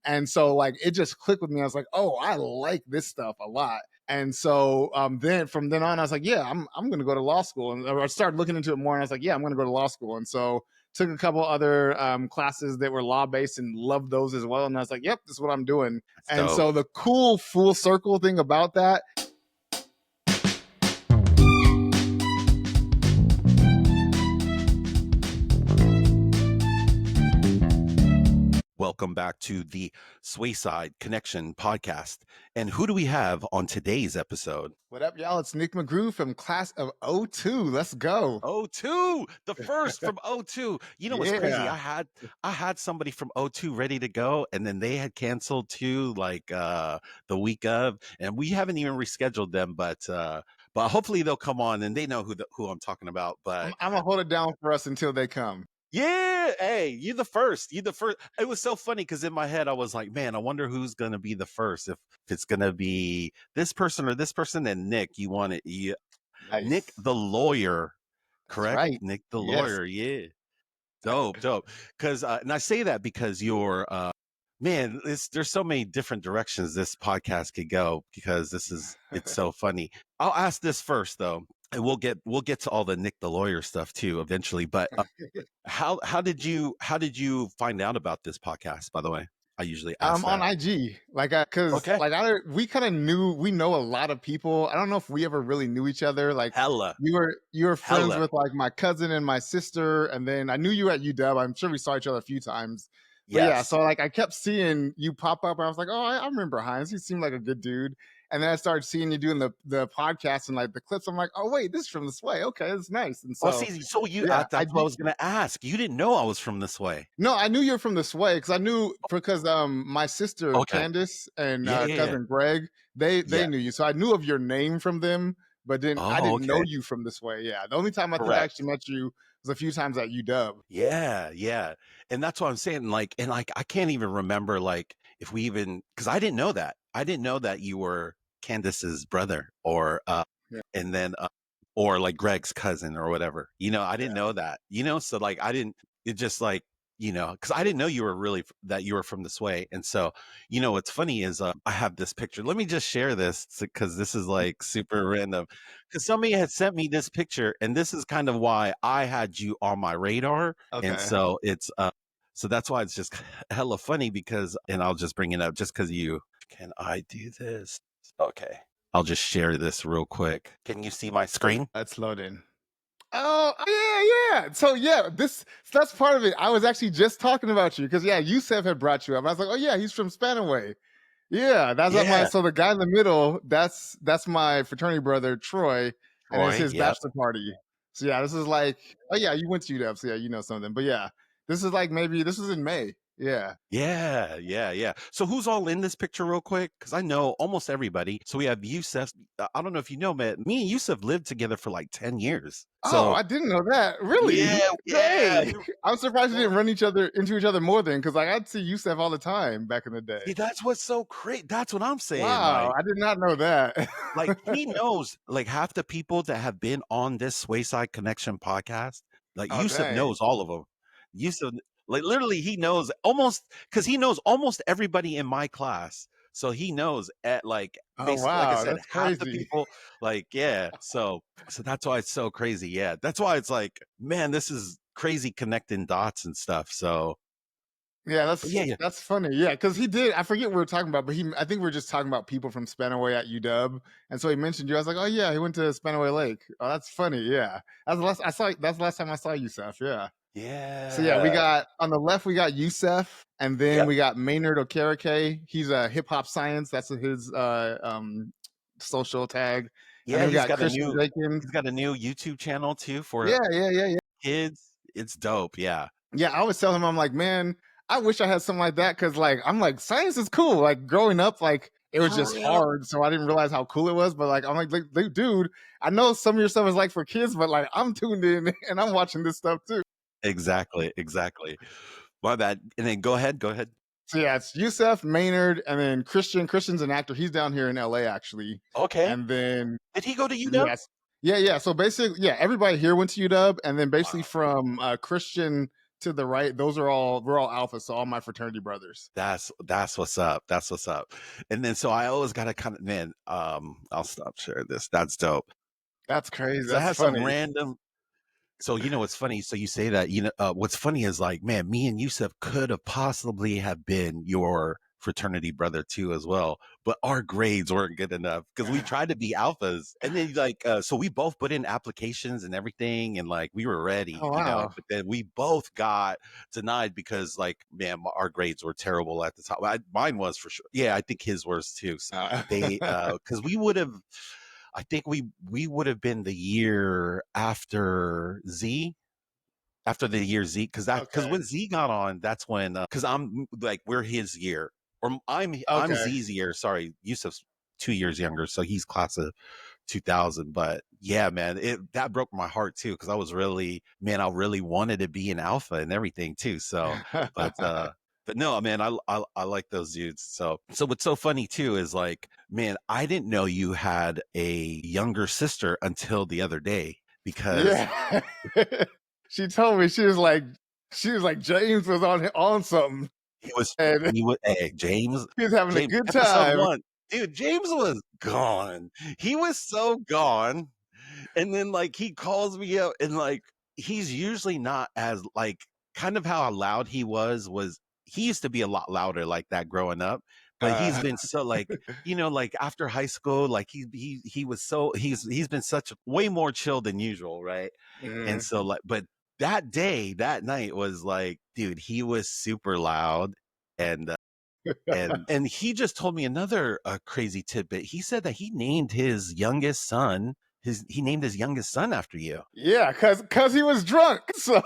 And so like it just clicked with me. I was like, oh, I like this stuff a lot. And so then from then on, I was like, yeah, I'm going to go to law school. And I started looking into it more, and I was like, yeah, I'm going to go to law school. And so took a couple other classes that were law based and loved those as well. And I was like, yep, this is what I'm doing. And so the cool full circle thing about that. Welcome back to the SwaySide Connection Podcast. And who do we have on today's episode? What up, y'all? It's Nic McGrue from class of 02. Let's go. 02, the first from 02. You know what's crazy? I had somebody from 02 ready to go, and then they had canceled too, like the week of, and we haven't even rescheduled them, but hopefully they'll come on and they know who I'm talking about. But I'm gonna hold it down for us until they come. Yeah, hey, you're the first. It was so funny because in my head I was like, man, I wonder who's gonna be the first. If it's gonna be this person or this person. And Nic, you want it? Nice. Nic the Lawyer, correct? Right. Nic the Lawyer, yeah. Dope. Because and I say that because you're man, there's so many different directions this podcast could go because it's so funny. I'll ask this first though. And we'll get to all the Nic the Lawyer stuff too eventually. But how did you find out about this podcast? By the way, I usually ask on IG, we kind of we know a lot of people. I don't know if we ever really knew each other. Like hella, you were friends with like my cousin and my sister, and then I knew you at UW. I'm sure we saw each other a few times. But yeah, so like I kept seeing you pop up, and I was like, oh, I remember Hines. He seemed like a good dude. And then I started seeing you doing the podcast and like the clips. I'm like, oh wait, this is from the Sway. Okay, that's nice. And so, that's what I was gonna ask. You didn't know I was from the Sway. No, I knew you were from the Sway because my sister Candace and cousin Greg, they knew you. So I knew of your name from them, but then I didn't know you from the Sway. Yeah, the only time I think I actually met you was a few times at UW. Yeah, and that's what I'm saying. Like, and like I can't even remember like if we even because I didn't know that. I didn't know that you were Candace's brother or and then or like Greg's cousin or whatever, I didn't know that, so like I didn't, it just like, because I didn't know you were from the Sway. And so, what's funny is I have this picture. Let me just share this because this is like super random because somebody had sent me this picture and this is kind of why I had you on my radar. And so it's so that's why it's just hella funny because, and I'll just bring it up just because can I do this? Okay. I'll just share this real quick. Can you see my screen? That's loading. Oh, yeah. So that's part of it. I was actually just talking about you because Yusef had brought you up. I was like, oh yeah, he's from Spanaway. Yeah, that's so the guy in the middle, that's my fraternity brother, Troy, and it's his bachelor party. So this is like, oh yeah, you went to UW, so you know something. But this is like this was in May. Yeah. So who's all in this picture real quick? Because I know almost everybody. So we have Yusef. I don't know if you know, man, me and Yusef lived together for like 10 years. So, I didn't know that. Really? Yeah. I'm surprised you didn't run into each other more then, because like I'd see Yusef all the time back in the day. See, that's what's so great. That's what I'm saying. Wow, like, I did not know that. Like he knows like half the people that have been on this SwaySide Connection podcast. Like Yusef knows all of them. Yusef. Like literally he knows because he knows almost everybody in my class. So he knows at like, basically, like I said, half the people like, So that's why it's so crazy. Yeah. That's why it's like, man, this is crazy connecting dots and stuff. So that's funny. Yeah. Cause he did, I forget what we were talking about, but I think we were just talking about people from Spanaway at UW. And so he mentioned you. I was like, oh yeah, he went to Spanaway Lake. Oh, that's funny. Yeah. That's the last time I saw Yusef. Yeah. Yeah. So we got on the left, we got Yusef, and then we got Maynard Okereke. He's a hip hop science. That's his social tag. Yeah, he's got a new YouTube channel too for kids. It's dope. Yeah. Yeah, I always tell him, I'm like, man, I wish I had something like that because like I'm like science is cool. Like growing up, like it was just hard, so I didn't realize how cool it was. But like I'm like, dude, I know some of your stuff is like for kids, but like I'm tuned in and I'm watching this stuff too. Exactly. My bad. And then go ahead. So it's Yusef, Maynard, and then Christian. Christian's an actor. He's down here in LA actually. Okay. And then did he go to UW? Yes. Yeah. So basically, everybody here went to UW, and then basically from Christian to the right, we're all alpha, so all my fraternity brothers. That's what's up. That's what's up. And then so I always gotta kind of man, I'll stop sharing this. That's dope. That's crazy. So I That's had some funny. random. So you know what's funny? So you say that, what's funny is like, man, me and Yusuf could have possibly have been your fraternity brother too as well, but our grades weren't good enough because we tried to be alphas. And then like, so we both put in applications and everything, and like we were ready, Oh wow. but then we both got denied because like, man, our grades were terrible at the time. Mine was for sure. Yeah, I think his was too. So because we would have. I think we would have been the year after Z, after the year Z, because Okay. when Z got on, that's when because I'm like we're his year, or I'm Okay. Z's year. Sorry, Yusuf's 2 years younger, so he's class of 2000. But yeah, man, that broke my heart too because I really wanted to be an alpha and everything too. So, but no, man, I like those dudes. So what's so funny too is like, man, I didn't know you had a younger sister until the other day because Yeah. She told me, she was like James was on something, and hey, James, he was having a good episode time. 1, dude, James was gone. He was so gone. And then like he calls me up and like he's usually not as like kind of how loud he was he used to be a lot louder like that growing up, but he's Uh, been so like like after high school like he was so he's been such way more chill than usual, right? And mhm. so like but that night was like, dude, he was super loud. And he just told me another crazy tidbit. He said that he named his youngest son after you. Yeah, cause he was drunk. So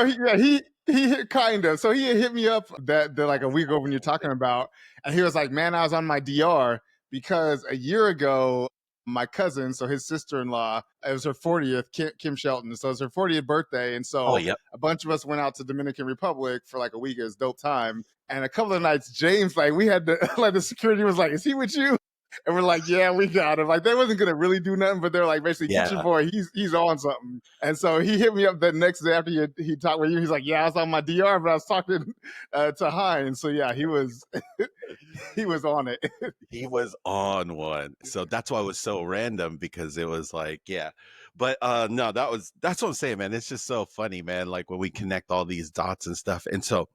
he kind of. So he had hit me up that like a week ago when you're talking about, and he was like, "Man, I was on my DR because a year ago, my cousin, so his sister-in-law, it was her 40th, Kim Shelton. So it was her 40th birthday, and Oh, so yep. a bunch of us went out to Dominican Republic for like a week. It was dope time. And a couple of nights, James, like we had to, like the security was like, "Is he with you?" And we're like, "Yeah, we got him." Like they wasn't gonna really do nothing, but they're like, basically, get your Yeah. boy. He's on something. And so he hit me up the next day after he talked with you. He's like, "Yeah, I was on my DR, but I was talking to Hines." So yeah, he was he was on it. He was on one. So that's why it was so random because it was like, yeah. But no, that's what I'm saying, man. It's just so funny, man. Like when we connect all these dots and stuff. And so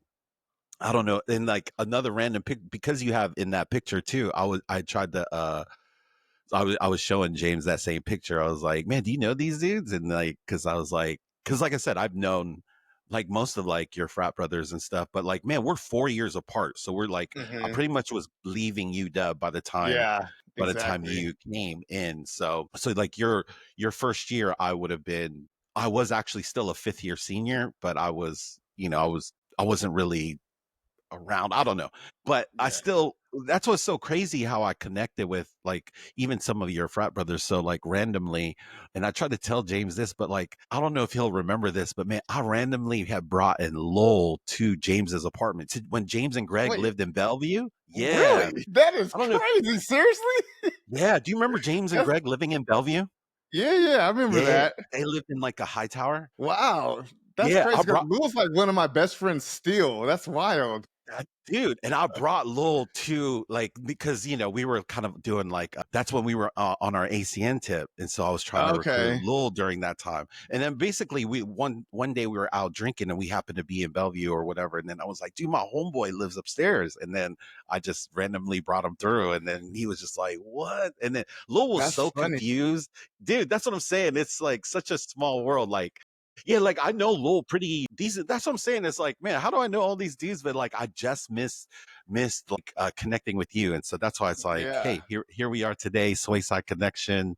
I don't know. And like another random pic because you have in that picture too, I tried to I was showing James that same picture. I was like, man, do you know these dudes? And like, cause like I said, I've known like most of like your frat brothers and stuff, but like, man, we're 4 years apart. So we're like, I Mhm. pretty much was leaving UW Yeah, by the time exactly. you came in. So like your first year, I was actually still a 5th year senior, but I wasn't really around. I don't know. But I Yeah. still that's what's so crazy how I connected with like even some of your frat brothers so like randomly. And I tried to tell James this, but like I don't know if he'll remember this, but man, I randomly had brought in Lowell to James's apartment when James and Greg Wait, lived in Bellevue. Yeah. really? That is I don't know if crazy. Seriously? yeah, do you remember James and That's, Greg living in Bellevue? yeah, I remember Yeah. that. They lived in like a high tower. Wow, that's Yeah, crazy. I Because brought Lou's like one of my best friends still. That's wild. dude, and I brought Lowell to like because we were kind of doing like that's when we were on our ACN tip, and so I was trying to recruit Okay. Lowell during that time. And then basically we one day we were out drinking and we happened to be in Bellevue or whatever, and then I was like, dude, my homeboy lives upstairs, and then I just randomly brought him through, and then he was just like, what? And then Lowell was That's so funny. confused, dude. That's what I'm saying. It's like such a small world, like. Yeah, like I know Lowell pretty decent. That's what I'm saying. It's like, man, how do I know all these dudes? But like, I just missed like connecting with you, and so that's why it's like, Yeah. hey, here we are today, SwaySide Connection,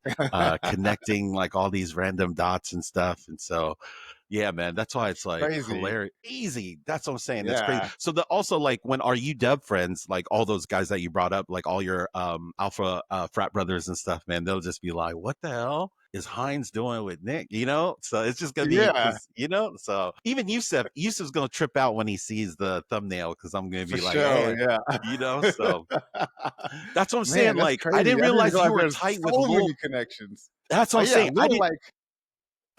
connecting like all these random dots and stuff, and so yeah, man, that's why it's like Crazy. hilarious, easy. That's what I'm saying. That's crazy. Yeah. So the also like when our UW friends, like all those guys that you brought up, like all your alpha frat brothers and stuff, man, they'll just be like, what the hell is Hines doing with Nic? So it's just gonna be Yeah, because so even Yusuf's gonna trip out when he sees the thumbnail because I'm gonna for be like, sure. hey, Yeah. so that's what I'm saying. Man, that's Like I crazy. didn't I didn't realize you realize were there's tight with so Lil. many connections. That's what Oh I'm yeah, saying. I Lil didn't. like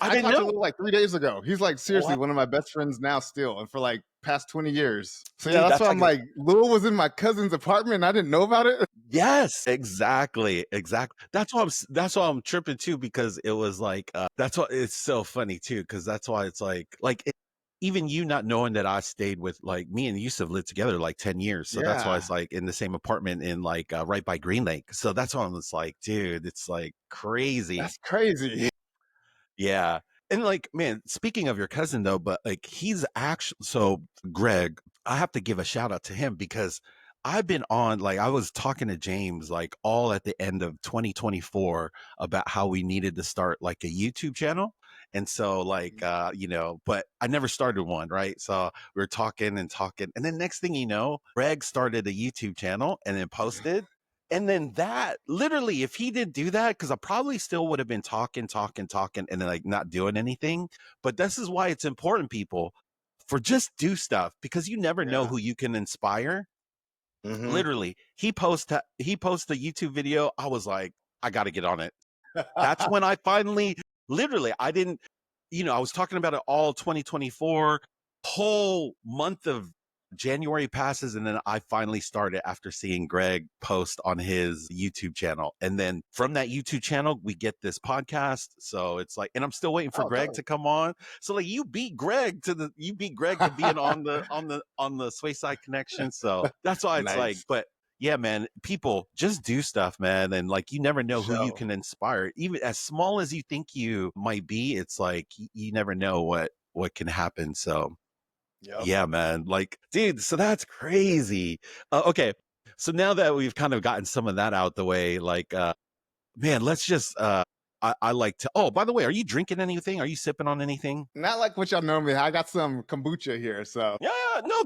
I I didn't talked to know. Lil like 3 days ago. He's like seriously What? one of my best friends now still, and for like past 20 years. So yeah, Dude, that's that's why I'm like, Lil was in my cousin's apartment and I didn't know about it. yes, exactly. That's why I'm tripping too, because it was like, that's why it's so funny too, because that's why it's like even you not knowing that I stayed with, like, me and Yusuf lived together like 10 years. So that's why Yeah, it's like in the same apartment in like right by Green Lake. So that's why I was like, dude, it's like crazy. that's crazy. Yeah. And like, man, speaking of your cousin though, but like he's actually, so Greg, I have to give a shout out to him because I've been on, like, I was talking to James like all at the end of 2024 about how we needed to start like a YouTube channel. And so like, but I never started one, right? So we were talking and talking. And then next thing you know, Greg started a YouTube channel and then posted. And then that literally, if he didn't do that, because I probably still would have been talking, and then like not doing anything. But this is why it's important, people, for just do stuff, because you never know Yeah. who you can inspire. Mhm. Literally, he posted a YouTube video. I was like, I got to get on it. That's when I finally, literally, I didn't, I was talking about it all 2024, whole month of January passes. And then I finally started after seeing Greg post on his YouTube channel. And then from that YouTube channel, we get this podcast. So it's like, and I'm still waiting for Oh, Greg dope. to come on. So like you beat Greg to being on the SwaySide Connection. So that's why it's like, Nice. but yeah, man, people just do stuff, man. And like, you never know who you So, can inspire. Even as small as you think you might be, it's like, you never know what can happen. So yep. yeah, man, like, dude, so that's crazy. Okay. So now that we've kind of gotten some of that out the way, like, man, let's just, I like to, oh, by the way, are you drinking anything? Are you sipping on anything? Not like what y'all normally have. I got some kombucha here, so Yeah, no,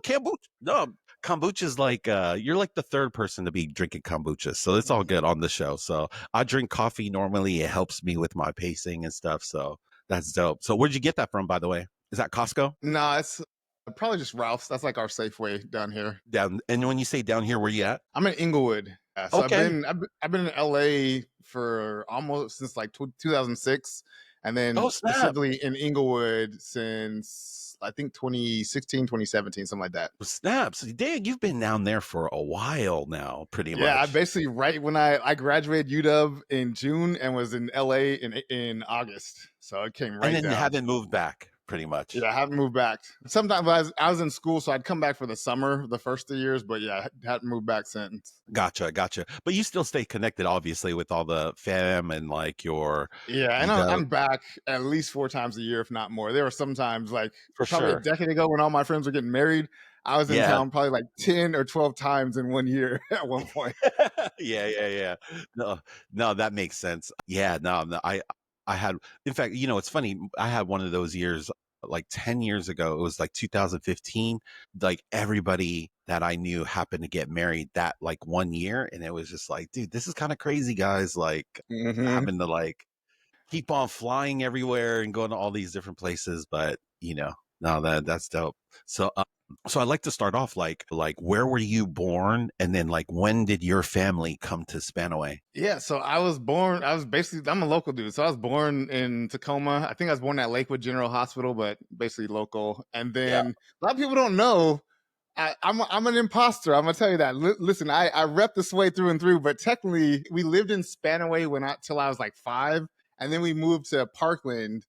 kombucha's like, you're like the third person to be drinking kombucha, so it's all good on the show. So I drink coffee normally. It helps me with my pacing and stuff. So that's dope. So where'd you get that from, by the way? Is that Costco? no, it's probably just Ralph's. That's like our Safeway down here. Down, and when you say down here, where you at? I'm in Inglewood. So Okay. I've been in LA for almost since like 2006, and then Oh, snap. specifically in Inglewood since I think 2016, 2017, something like that. Snap. So dang, you've been down there for a while now, pretty Yeah, I much. basically right when I graduated UW in June and was in LA in August, so it came And right then down. haven't moved back, pretty much. Yeah, I haven't moved back. Sometimes I was in school, so I'd come back for the summer, the first 3 years, but yeah, I hadn't moved back since. Gotcha. But you still stay connected, obviously, with all the fam and like your Yeah, and UW, I'm back at least 4 times a year, if not more. There were some times, like for probably a sure. decade ago, when all my friends were getting married. I was in Yeah. town probably like 10 or 12 times in 1 year at one point. Yeah. No, that makes sense. Yeah, no, I had, in fact, it's funny. I had one of those years like 10 years ago. It was like 2015. Like everybody that I knew happened to get married that like one year. And it was just like, dude, this is kind of crazy, guys. Like Hmm. having to like keep on flying everywhere and going to all these different places. But no, that's dope. So so I'd like to start off like where were you born, and then like when did your family come to Spanaway? Yeah, so I'm a local dude. So I was born in Tacoma. I think I was born at Lakewood General Hospital, but basically local. And Yeah. then a lot of people don't know I'm an imposter. I'm gonna tell you that. Listen, I rep this way through and through, but technically, we lived in Spanaway till I was like 5, and then we moved to Parkland.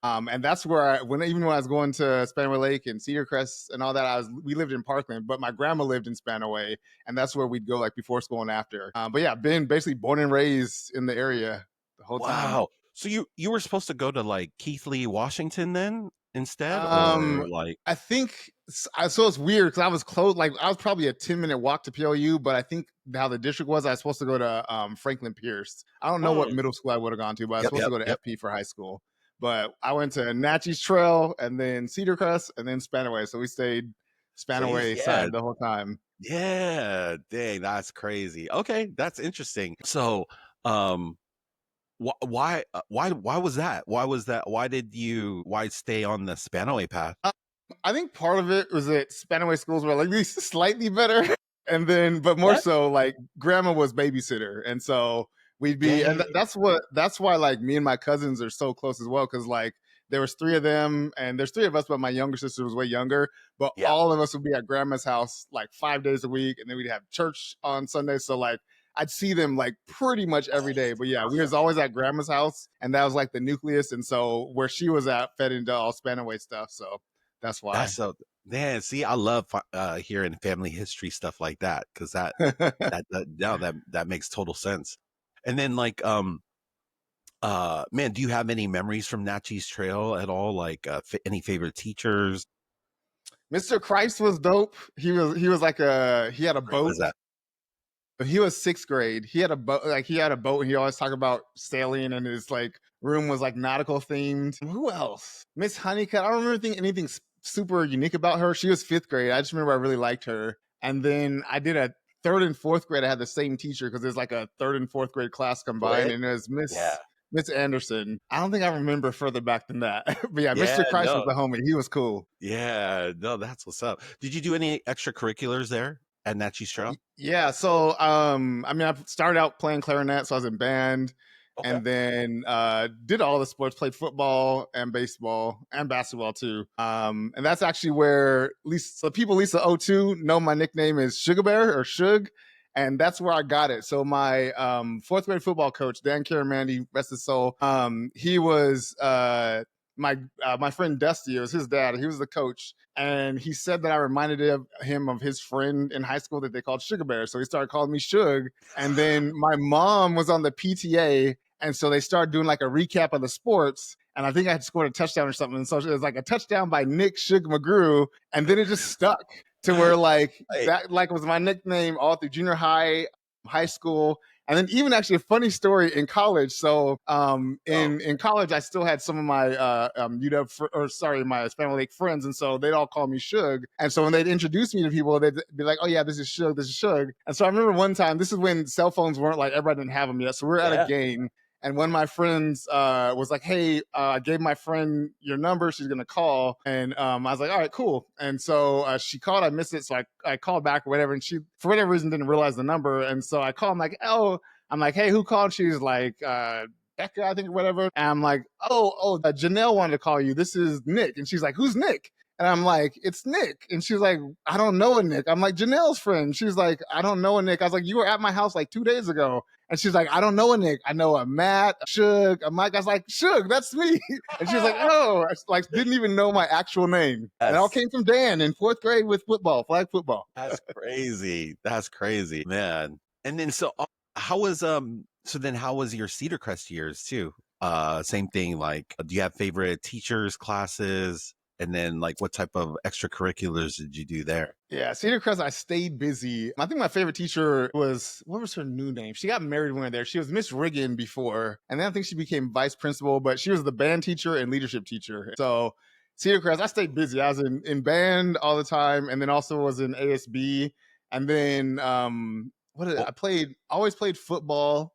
And that's where even when I was going to Spanaway Lake and Cedar Crest and all that, we lived in Parkland, but my grandma lived in Spanaway, and that's where we'd go like before school and after. But yeah, been basically born and raised in the area the whole time. Wow. So you were supposed to go to like Keithley, Washington then instead, Um, or like, I think so. It's weird because I was close. Like I was probably a 10-minute walk to PLU, but I think how the district was, I was supposed to go to Franklin Pierce. I don't know what mm, middle school I would have gone to, but I was yep, supposed to yep, go to yep. FP for high school. But I went to Natchez Trail and then Cedar Crest and then Spanaway. So we stayed See, Spanaway yeah, side the whole time. yeah, dang, that's crazy. Okay, that's interesting. So, um, why was that? Why was that? Why stay on the Spanaway path? I think part of it was that Spanaway schools were like at least slightly better. And then, but more What? so, like grandma was babysitter. And so we'd be, and Dang. that's why like me and my cousins are so close as well. Cause like there was 3 of them, and there's 3 of us, but my younger sister was way younger. But Yeah. all of us would be at grandma's house like 5 days a week, and then we'd have church on Sunday. So like I'd see them like pretty much every day. But yeah, we was always at grandma's house, and that was like the nucleus. And so where she was at fed into all Spanaway stuff. So that's why. That's so, man. See, I love hearing family history stuff like that, because that makes total sense. And then like man, do you have any memories from Natchez Trail at all? Like any favorite teachers? Mr. Christ was dope. He was like he had a boat. Was that? But he was 6th grade. He had a boat, and he always talked about sailing, and his like room was like nautical themed. Who else? Miss Honeycutt. I don't remember anything super unique about her. She was 5th grade. I just remember I really liked her. And then I did a 3rd and 4th grade. I had the same teacher because there's like a 3rd and 4th grade class combined, and it was Miss Anderson. I don't think I remember further back than that. But yeah, Mr. Christ was the homie. He was cool. Yeah, no, that's what's up. Did you do any extracurriculars there at Natchez Trail? Yeah, so I mean, I started out playing clarinet, so I was in band, and then did all the sports, played football and baseball and basketball too. And that's actually where Lisa 2002 know my nickname is Sugar Bear or Shug, and that's where I got it. So my 4th grade football coach, Dan Caramandy, rest his soul, he was my friend Dusty. It was his dad. He was the coach, and he said that I reminded him of his friend in high school that they called Sugar Bear. So he started calling me Shug. And then my mom was on the PTA, and so they started doing like a recap of the sports. And I think I had scored a touchdown or something. And so it was like a touchdown by Nic Shug McGrue, and then it just stuck to where like that like was my nickname all through junior high, high school. And then even actually a funny story in college. So in college, I still had some of my my Spanaway Lake friends. And so they'd all call me Shug. And so when they'd introduce me to people, they'd be like, oh yeah, this is Shug, this is Shug. And so I remember one time, this is when cell phones weren't like, everybody didn't have them yet. So we were at a game. And one of my friends was like, hey, I gave my friend your number. She's going to call. And I was like, all right, cool. And so she called. I missed it. So I called back or whatever. And she, for whatever reason, didn't realize the number. And so I called. I'm like, hey, who called? She's like, Becca, I think, or whatever. And I'm like, Janelle wanted to call you. This is Nic. And she's like, who's Nic? And I'm like, it's Nic. And she's like, I don't know a Nic. I'm like, Janelle's friend. She's like, I don't know a Nic. I was like, you were at my house like 2 days ago. And she's like, I don't know a Nic. I know a Matt, a Shug, a Mike. I was like, Shug, that's me. And she was like, oh, I like didn't even know my actual name. And it all came from Dan in 4th grade with football, flag football. That's crazy. That's crazy, man. And then how was your Cedar Crest years too? Same thing. Like, do you have favorite teachers, classes? And then like what type of extracurriculars did you do there? Yeah, Cedar Crest, I stayed busy. I think my favorite teacher was, what was her new name? She got married when we were there. She was Miss Riggin before. And then I think she became vice principal, but she was the band teacher and leadership teacher. So Cedar Crest, I stayed busy. I was in band all the time, and then also was in ASB. And then I always played football.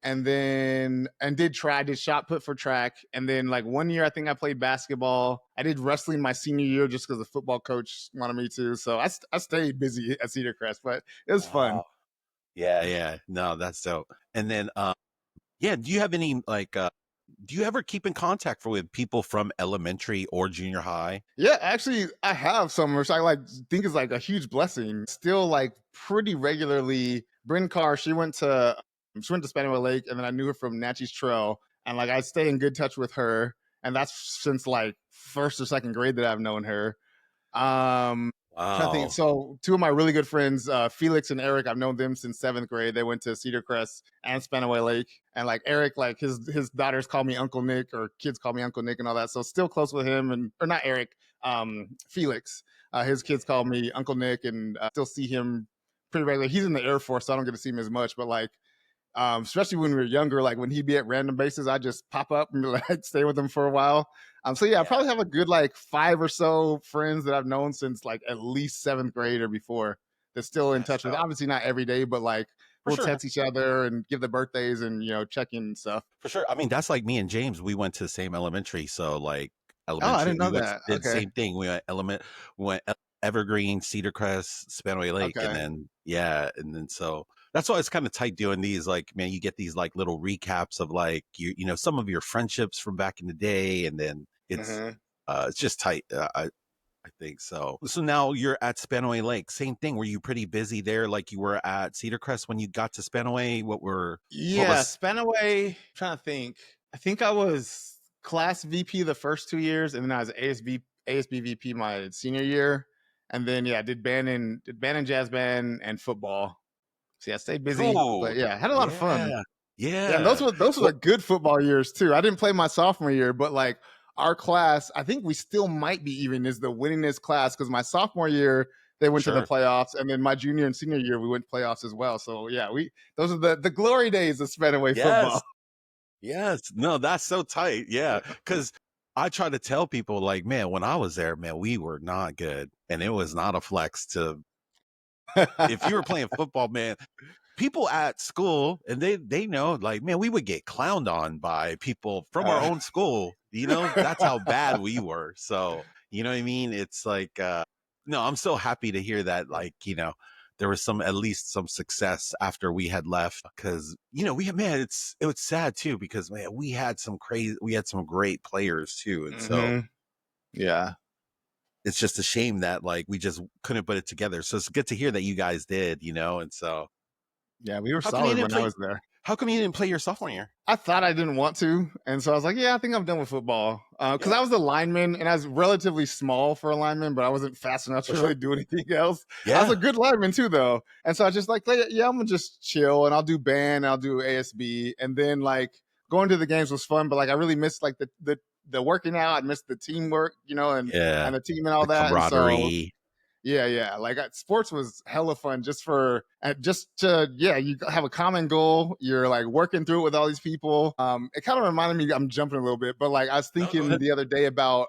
And then I did shot put for track. And then like 1 year, I think I played basketball. I did wrestling my senior year just because the football coach wanted me to. So I stayed busy at Cedar Crest, but it was fun. Yeah. No, that's dope. And then, do you have any like, do you ever keep in contact with people from elementary or junior high? Yeah, actually, I have some, which I think is like a huge blessing. Still like pretty regularly. Bryn Carr, she went to Spanaway Lake, and then I knew her from Natchez Trail, and like I stay in good touch with her, and that's since like 1st or 2nd grade that I've known her. Wow. I think so. 2 of my really good friends, Felix and Eric, I've known them since 7th grade. They went to Cedar Crest and Spanaway Lake, and like Eric, like his daughters call me Uncle Nic, or kids call me Uncle Nic, and all that. So still close with him, or not Eric, Felix. His kids call me Uncle Nic, and still see him pretty regularly. He's in the Air Force, so I don't get to see him as much, but like. Especially when we were younger, like when he'd be at random bases, I just pop up and like stay with him for a while. I probably have a good like 5 or so friends that I've known since like at least 7th grade or before that's still in touch with. Obviously not every day, but like we'll text each other and give the birthdays and check in and stuff. For sure. I mean, that's like me and James. We went to the same elementary, so like elementary. Oh, I didn't know that. Did the same thing. We went Evergreen, Cedar Crest, Spanaway Lake, and Okay. then so that's why it's kind of tight doing these. Like, man, you get these like little recaps of like some of your friendships from back in the day, and then it's just tight. I think so. So now you're at Spanaway Lake. Same thing. Were you pretty busy there, like you were at Cedar Crest when you got to Spanaway? What Yeah, was? Spanaway. Trying to think. I think I was class VP the first 2 years, and then I was ASB VP my senior year, and then did band and jazz band and football. So yeah, stayed busy, but Oh, yeah, had a lot of fun. yeah, Yeah, and yeah. those were What? the good football years too. I didn't play my sophomore year, but like our class, I think we still might be even is the winningest class because my sophomore year they went to the Sure. playoffs, and then my junior and senior year we went to playoffs as well. So yeah, those are the glory days of Spanaway football. Yes. Yes. No, that's so tight. Yeah. Because I try to tell people, like, man, when I was there, man, we were not good. And it was not a flex to, if you were playing football, man, people at school, and they know, like, man, we would get clowned on by people from our own school. That's how bad we were. So, you know what I mean? It's like, no, I'm so happy to hear that, like, there was at least some success after we had left. Cause, man, it was sad too, because man, we had some great players too. And so Yeah. it's just a shame that like we just couldn't put it together. So it's good to hear that you guys did, and so Yeah, we were how come you solid didn't when I play? was there. How come you didn't play your sophomore year? I thought I didn't want to, and so I was like, "Yeah, I think I'm done with football." Because Yeah, I was a lineman, and I was relatively small for a lineman, but I wasn't fast enough to for really sure. do anything else. I was Yeah, a good lineman too, though, and so I just like, "Yeah, I'm gonna just chill, and I'll do band, and I'll do ASB, and then like going to the games was fun, but like I really missed like the working out, I missed the teamwork, yeah. and the team and all The that, and so camaraderie. yeah. Like sports was hella fun just to you have a common goal. You're like working through it with all these people. It kind of reminded me. I'm jumping a little bit, but like I was No, go thinking ahead. the other day about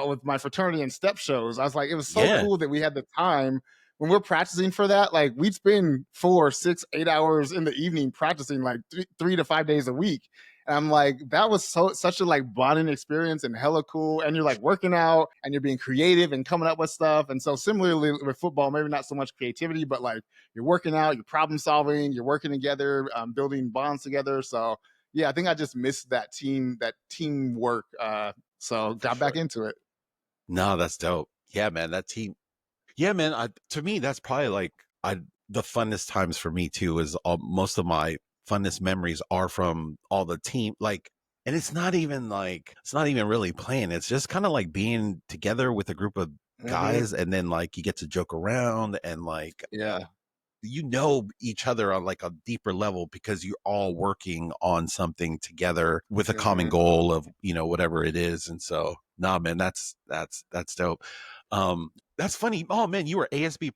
with my fraternity and step shows. I was like, it was so Yeah, cool that we had the time when we're practicing for that. Like we'd spend 4, 6, 8 hours in the evening practicing like 3 to 5 days a week. And I'm like, that was such a like bonding experience and hella cool. And you're like working out and you're being creative and coming up with stuff. And so similarly with football, maybe not so much creativity, but like you're working out, you're problem solving, you're working together, building bonds together. So yeah, I think I just missed that teamwork. So for got back sure. into it. No, that's dope. Yeah, man, that team. Yeah, man. To me, that's probably like the funnest times for me too. Is most of my funnest memories are from all the team. Like, and it's not even really playing. It's just kind of like being together with a group of Hmm. guys, and then like you get to joke around and like Yeah, each other on like a deeper level because you're all working on something together with a common hmm goal of whatever it is. And so nah, man, that's dope. That's funny. Oh man, you were ASB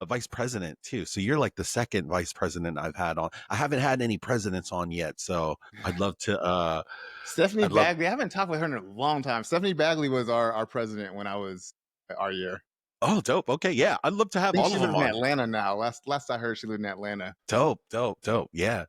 vice president too, so you're like the second vice president I've had on. I haven't had any presidents on yet, so I'd love to Stephanie I'd love Bagley. I haven't talked with her in a long time. Stephanie Bagley was our president when I was our year. oh, dope. Okay, yeah, I'd love to I have think all she of them lives in on. Atlanta now. Last I heard, she lived in Atlanta. Dope. Yeah.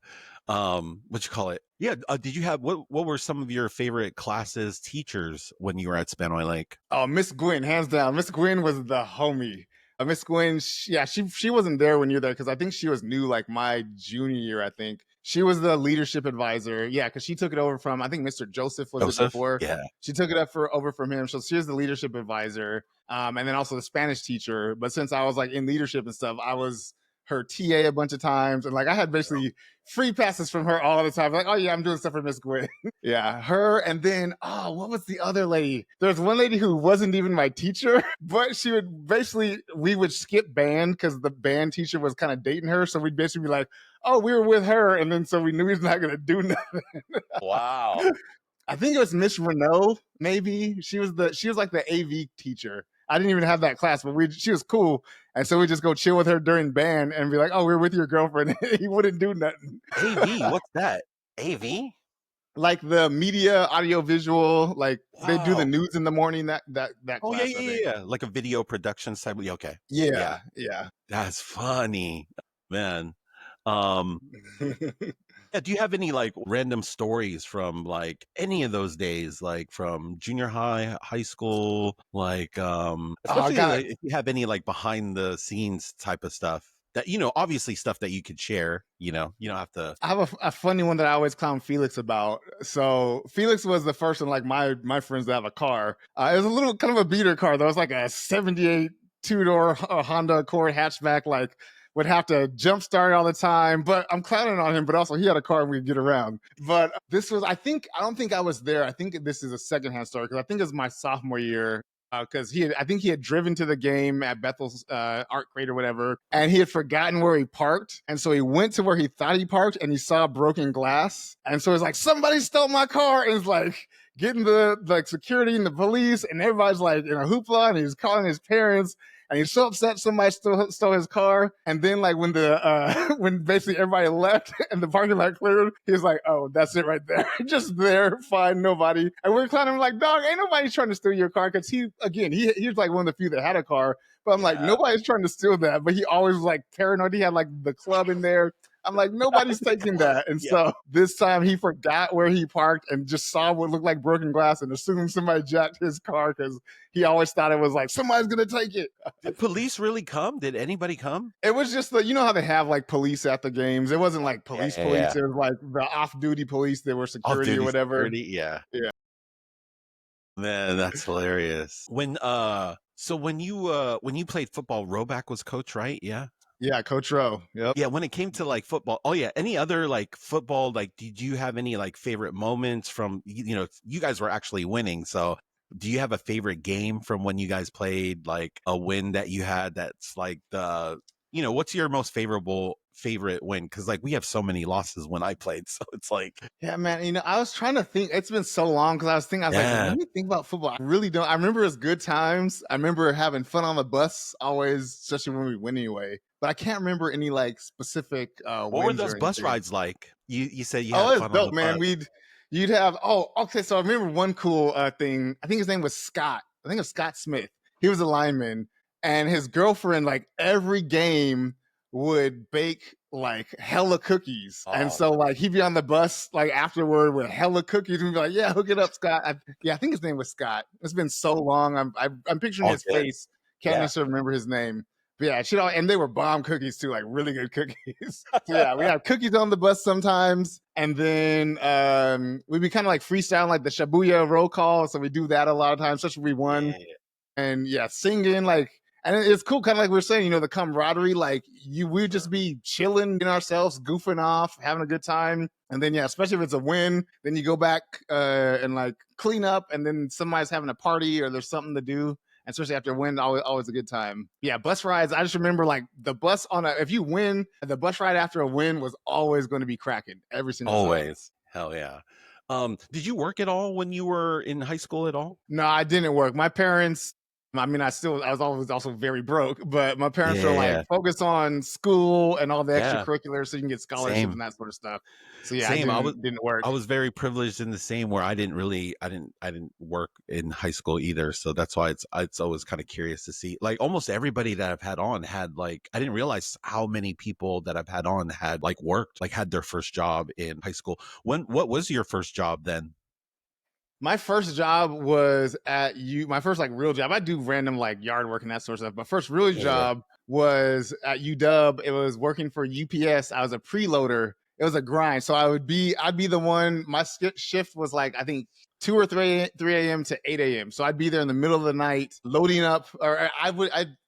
What you call it? Yeah. Did you have what were some of your favorite classes, teachers when you were at Spanaway Lake? Oh, Miss Gwen, hands down. Miss Gwen was the homie. Miss Gwen, she wasn't there when you were there because I think she was new like my junior year. I think she was the leadership advisor. Yeah, because she took it over from I think Mr. Joseph was it Joseph? before. Yeah. She took it over from him. So she was the leadership advisor, and then also the Spanish teacher. But since I was like in leadership and stuff, I was her TA a bunch of times, and like I had basically free passes from her all the time. Like, oh yeah, I'm doing stuff for Miss Gwen. Yeah, her. And then, oh, what was the other lady? There's one lady who wasn't even my teacher, but she would basically, we would skip band because the band teacher was kind of dating her. So we'd basically be like, oh, we were with her. And then so we knew he was not going to do nothing. Wow. I think it was Miss Renault, maybe. She was like the AV teacher. I didn't even have that class, but she was cool. And so we just go chill with her during band and be like, oh, we're with your girlfriend. He wouldn't do nothing. AV, what's that? AV? Like the media, audio, visual, like they do the Wow. news in the morning. That Oh yeah, class, yeah, I yeah, think. yeah. Like a video production type. Yeah, okay. Yeah. Yeah, yeah. That's funny. Man. Um Yeah, do you have any like random stories from like any of those days, like from junior high, high school, like Oh, I especially got like, if you have any like behind the scenes type of stuff that obviously stuff that you could share, you don't have to. I have a funny one that I always clown Felix about. So Felix was the first in like my friends to have a car. It was a little kind of a beater car though. It was like a '78 two-door Honda Accord hatchback. Like would have to jump start all the time. But I'm clowning on him. But also he had a car and we could get around. But this was I don't think I was there. I think this is a secondhand story because I think it was my sophomore year because I think he had driven to the game at Bethel's Art Crate or whatever, and he had forgotten where he parked, and so he went to where he thought he parked, and he saw broken glass, and so he's like, "Somebody stole my car!" And it's like getting the like security and the police, and everybody's like in a hoopla, and he's calling his parents. And he's so upset somebody stole his car. And then like when when basically everybody left and the parking lot cleared, he was like, "Oh, that's it right there." Just there, fine, nobody. And we're clowning him like, "Dog, ain't nobody trying to steal your car." Because he was like one of the few that had a car. But I'm like, nobody's trying to steal that. But he always was like paranoid. He had like the club in there. I'm like, nobody's taking that. And so this time he forgot where he parked and just saw what looked like broken glass and assumed somebody jacked his car because he always thought it was like, somebody's going to take it. Did police really come? Did anybody come? It was just you know how they have like police at the games? It wasn't like police. It was like the off-duty police that were security or whatever. Security, yeah. Man, that's hilarious. So when you played football, Roback was coach, right? Yeah. Yeah, Coach Rowe. Yep. Yeah, when it came to like football, oh yeah, any other like football, like did you have any like favorite moments from you guys were actually winning, so do you have a favorite game from when you guys played, like a win that you had that's like what's your most favorite win? Because like we have so many losses when I played, so it's like, yeah, man. I was trying to think. It's been so long because I was like, let me think about football. I really don't. I remember it was good times. I remember having fun on the bus always, especially when we win anyway. But I can't remember any like specific. What were those bus rides like? You said you had it's fun dope, on the man. bus. You'd have. Oh, okay. So I remember one cool thing. I think his name was Scott. I think it was Scott Smith. He was a lineman, and his girlfriend, like every game, would bake like hella cookies. And so like he'd be on the bus like afterward with hella cookies and be like, "Yeah, hook it up, Scott." I think his name was Scott. It's been so long. I'm picturing his face. Can't necessarily remember his name. But yeah, and they were bomb cookies too, like really good cookies. So yeah, we have cookies on the bus sometimes. And then we'd be kind of like freestyling like the Shibuya roll call. So we do that a lot of times, especially if we won. Yeah. And yeah, singing like, and it's cool, kind of like we were saying, the camaraderie, like we'd just be chilling in ourselves, goofing off, having a good time. And then, yeah, especially if it's a win, then you go back and like clean up and then somebody's having a party or there's something to do. And especially after a win, always a good time. Yeah, bus rides. I just remember like the bus if you win, the bus ride after a win was always going to be cracking every single time. Always. Hell yeah. Did you work at all when you were in high school at all? No, I didn't work. My parents, I mean, I was always also very broke, but my parents were like focused on school and all the extracurriculars so you can get scholarships and that sort of stuff. So yeah, I didn't work. I was very privileged in the same where I didn't work in high school either. So that's why it's always kind of curious to see, like almost everybody that I've had on had like, I didn't realize how many people that I've had on had like worked, like had their first job in high school. What was your first job then? My first job was my first like real job. I do random like yard work and that sort of stuff. My first real job was at UW. It was working for UPS. I was a preloader. It was a grind. So I'd be the one, my shift was like, I think 2 or 3 a.m. to 8 a.m. So I'd be there in the middle of the night loading up, or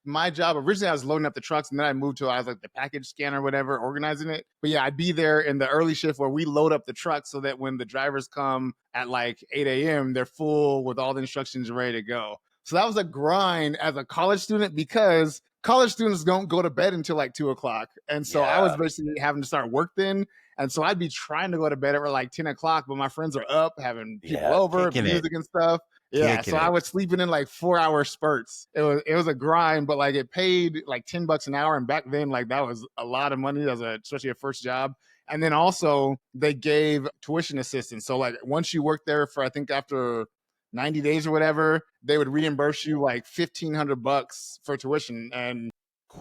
my job, originally I was loading up the trucks and then I moved to, I was like the package scanner, whatever, organizing it. But yeah, I'd be there in the early shift where we load up the trucks so that when the drivers come at like 8 a.m., they're full with all the instructions ready to go. So that was a grind as a college student because college students don't go to bed until like 2 o'clock. And so I was basically having to start work then. And so I'd be trying to go to bed at like 10 o'clock, but my friends are up having people over, music and stuff. Yeah, so I was sleeping in like 4-hour spurts. It was a grind, but like it paid like $10 an hour. And back then, like that was a lot of money as especially a first job. And then also they gave tuition assistance. So like once you work there for, I think after 90 days or whatever, they would reimburse you like $1,500 for tuition. And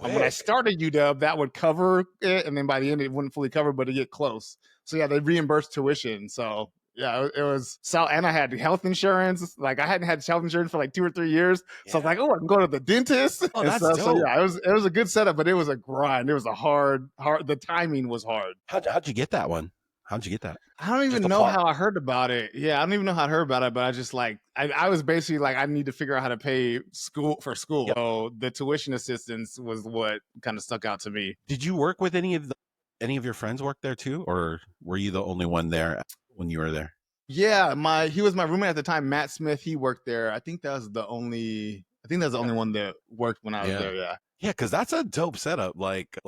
when I started UW, that would cover it, and then by the end, it wouldn't fully cover, but it get close. So yeah, they reimbursed tuition. So yeah, it was so, and I had health insurance. Like I hadn't had health insurance for like 2 or 3 years. So I was like, oh, I can go to the dentist. Oh, and that's stuff. dope. So yeah, it was a good setup, but it was a grind. It was a hard. The timing was hard. How'd you get that one? How'd you get that? I don't even know how I heard about it. Yeah, I don't even know how I heard about it, but I just like I was basically like, I need to figure out how to pay school. Yep. So the tuition assistance was what kind of stuck out to me. Did you work with any of your friends work there too, or were you the only one there when you were there? Yeah, he was my roommate at the time, Matt Smith. He worked there. I think that was the only one that worked when I was there. Yeah. Yeah, because that's a dope setup. Like,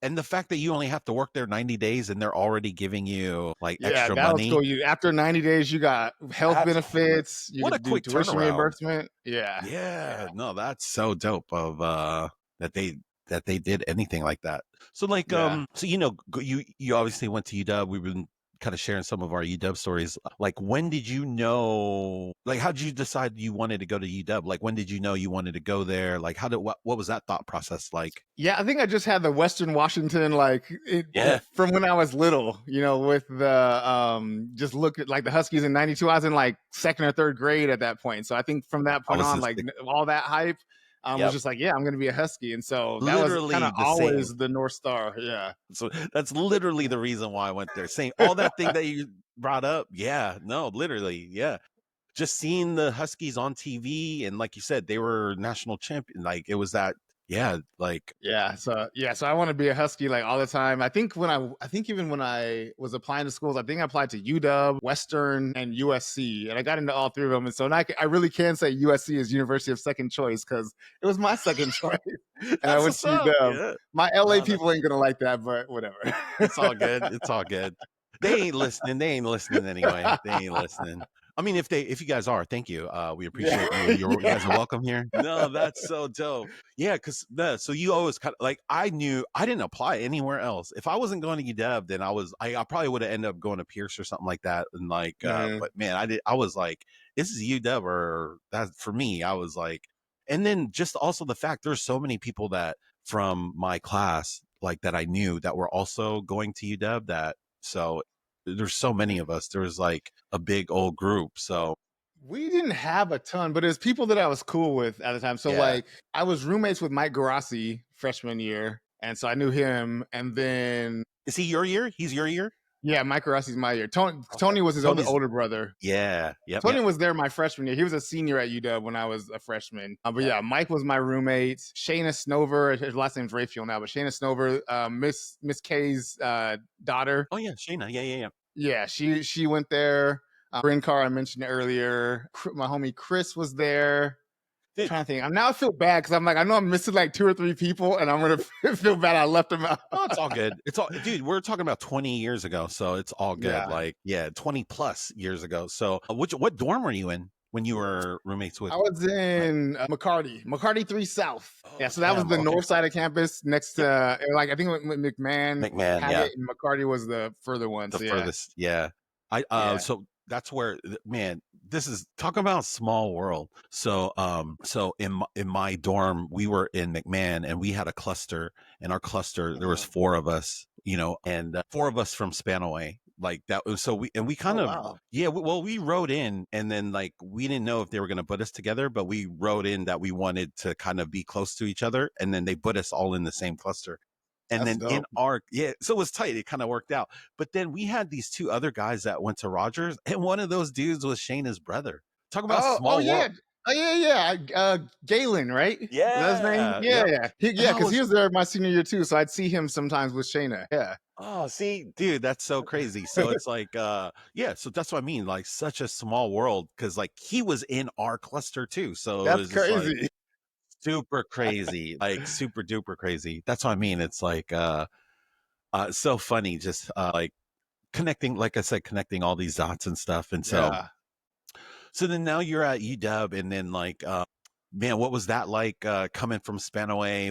and the fact that you only have to work there 90 days and they're already giving you like extra money. Was cool. After 90 days, you got health benefits. You what a quick tuition reimbursement. Yeah. No, that's so dope of that they did anything like that. So like, so you obviously went to UW. We've been kind of sharing some of our UW stories. Like, when did you know, like, how did you decide you wanted to go to UW? Like, when did you know you wanted to go there? Like, what was that thought process like? Yeah, I think I just had the Western Washington, from when I was little, with the, just look at like the Huskies in 92. I was in like 2nd or 3rd grade at that point. So I think from that point on, like all that hype, was just like, I'm going to be a Husky. And so that was kind of always the North Star. Yeah. So that's literally the reason why I went there. Saying all that thing that you brought up. Yeah, no, literally. Yeah. Just seeing the Huskies on TV. And like you said, they were national champion. Like it was that. Yeah. Like, So I want to be a Husky like all the time. I think even when I was applying to schools, I think I applied to UW, Western, and USC, and I got into all 3 of them. And so now I really can say USC is University of Second Choice because it was my second choice. And I went to UW. Yeah. My LA people ain't gonna like that, but whatever. It's all good. It's all good. They ain't listening. They ain't listening anyway. They ain't listening. I mean, if you guys are, thank you. We appreciate you. You guys are welcome here. No, that's so dope. Yeah, because so you always kind of like, I knew I didn't apply anywhere else. If I wasn't going to UW, then I probably would have ended up going to Pierce or something like that. And like, but man, I was like, this is UW, or that for me. I was like, and then just also the fact there's so many people that from my class like that I knew that were also going to UW that so. There's so many of us. There was like a big old group. So we didn't have a ton, but there's people that I was cool with at the time. So like I was roommates with Mike Garassi freshman year. And so I knew him. And then is he your year? He's your year? Yeah, Mike Garassi's my year. Tony was his older brother. Yeah. Yep, Tony was there my freshman year. He was a senior at UW when I was a freshman. But yeah, Mike was my roommate. Shayna Snover, his last name's Raphael now, but Shayna Snover, Miss K's daughter. Oh yeah, Shayna. Yeah. Yeah, she went there. Bryn Carr, I mentioned earlier. My homie Chris was there. I'm trying to think. I feel bad because I'm like, I know I'm missing like 2 or 3 people, and I'm gonna feel bad I left them out. Oh, it's all good. It's all, dude. We're talking about 20 years ago, so it's all good. Yeah. Like, 20 plus years ago. So, what dorm were you in when you were roommates with? I was in McCarty 3 South. Oh, so that was the north side of campus, next to like I think McMahon, and McCarty was the further one. The furthest, yeah. So that's where, man, this is talking about small world. So in my dorm, we were in McMahon and we had a cluster. In our cluster, there was 4 of us, and 4 of us from Spanaway. Like that was, so we kind of, we wrote in, and then like, we didn't know if they were going to put us together, but we wrote in that we wanted to kind of be close to each other. And then they put us all in the same cluster. And that's then dope. So it was tight. It kind of worked out. But then we had these 2 other guys that went to Rogers, and one of those dudes was Shayna's brother. Talk about small world. Galen, right? Yeah. That's his name? Yeah. Because he was there my senior year too. So I'd see him sometimes with Shayna. Yeah. Oh, see, dude, that's so crazy. So it's like, so that's what I mean. Like such a small world. Cause like he was in our cluster too. So that's it was crazy. Like, super crazy, like super duper crazy. That's what I mean. It's like, so funny. Just, like connecting, like I said, connecting all these dots and stuff. And so, so then now you're at UW, and then like, man, what was that like, coming from Spanaway?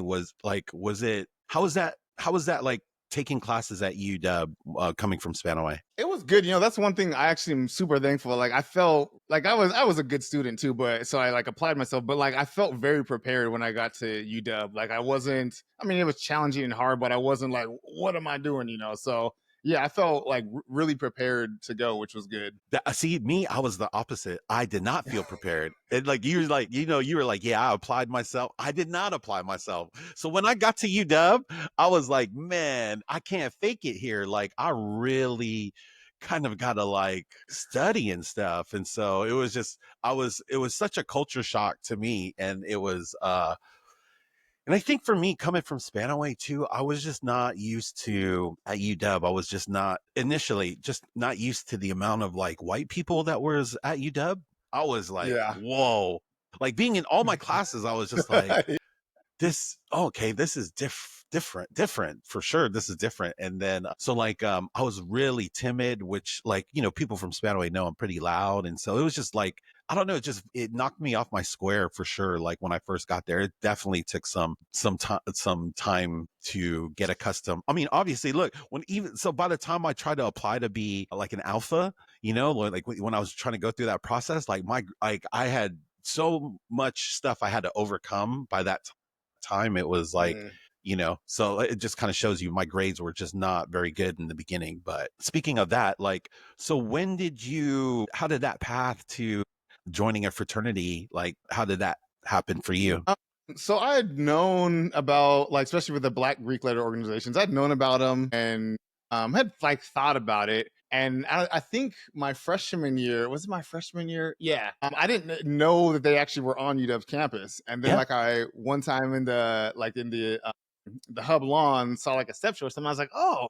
How was that like taking classes at UW coming from Spanaway? It was good. That's one thing I actually am super thankful. Like I felt like I was a good student too, but so I like applied myself, but like I felt very prepared when I got to UW. Like I wasn't, I mean, it was challenging and hard, but I wasn't like, what am I doing? So yeah, I felt like really prepared to go, which was good. See, me, I was the opposite. I did not feel prepared. And like you were like, you were like, yeah, I applied myself. I did not apply myself. So when I got to UW, I was like, man, I can't fake it here. Like I really kind of got to like study and stuff. And so it was just, it was such a culture shock to me. And it was, and I think for me, coming from Spanaway too, I was just not used to at UW. I was just not initially just not used to the amount of like white people that was at UW. I was like, whoa, like being in all my classes, I was just like, this is different for sure. This is different. And then, so like, I was really timid, which like, people from Spanaway know I'm pretty loud. And so it was just like, I don't know, it knocked me off my square for sure. Like when I first got there, it definitely took some time to get accustomed. I mean, obviously, look, by the time I tried to apply to be like an alpha, like when I was trying to go through that process, like I had so much stuff I had to overcome by that time. It was like, so it just kind of shows you my grades were just not very good in the beginning. But speaking of that, like, so how did that path to joining a fraternity, like how did that happen for you? So I had known about, like, especially with the Black Greek letter organizations, I'd known about them and had like thought about it. And I think my freshman year, was it my freshman year? Yeah. I didn't know that they actually were on UW's campus. And then one time in the hub lawn saw like a step show or something. I was like, oh.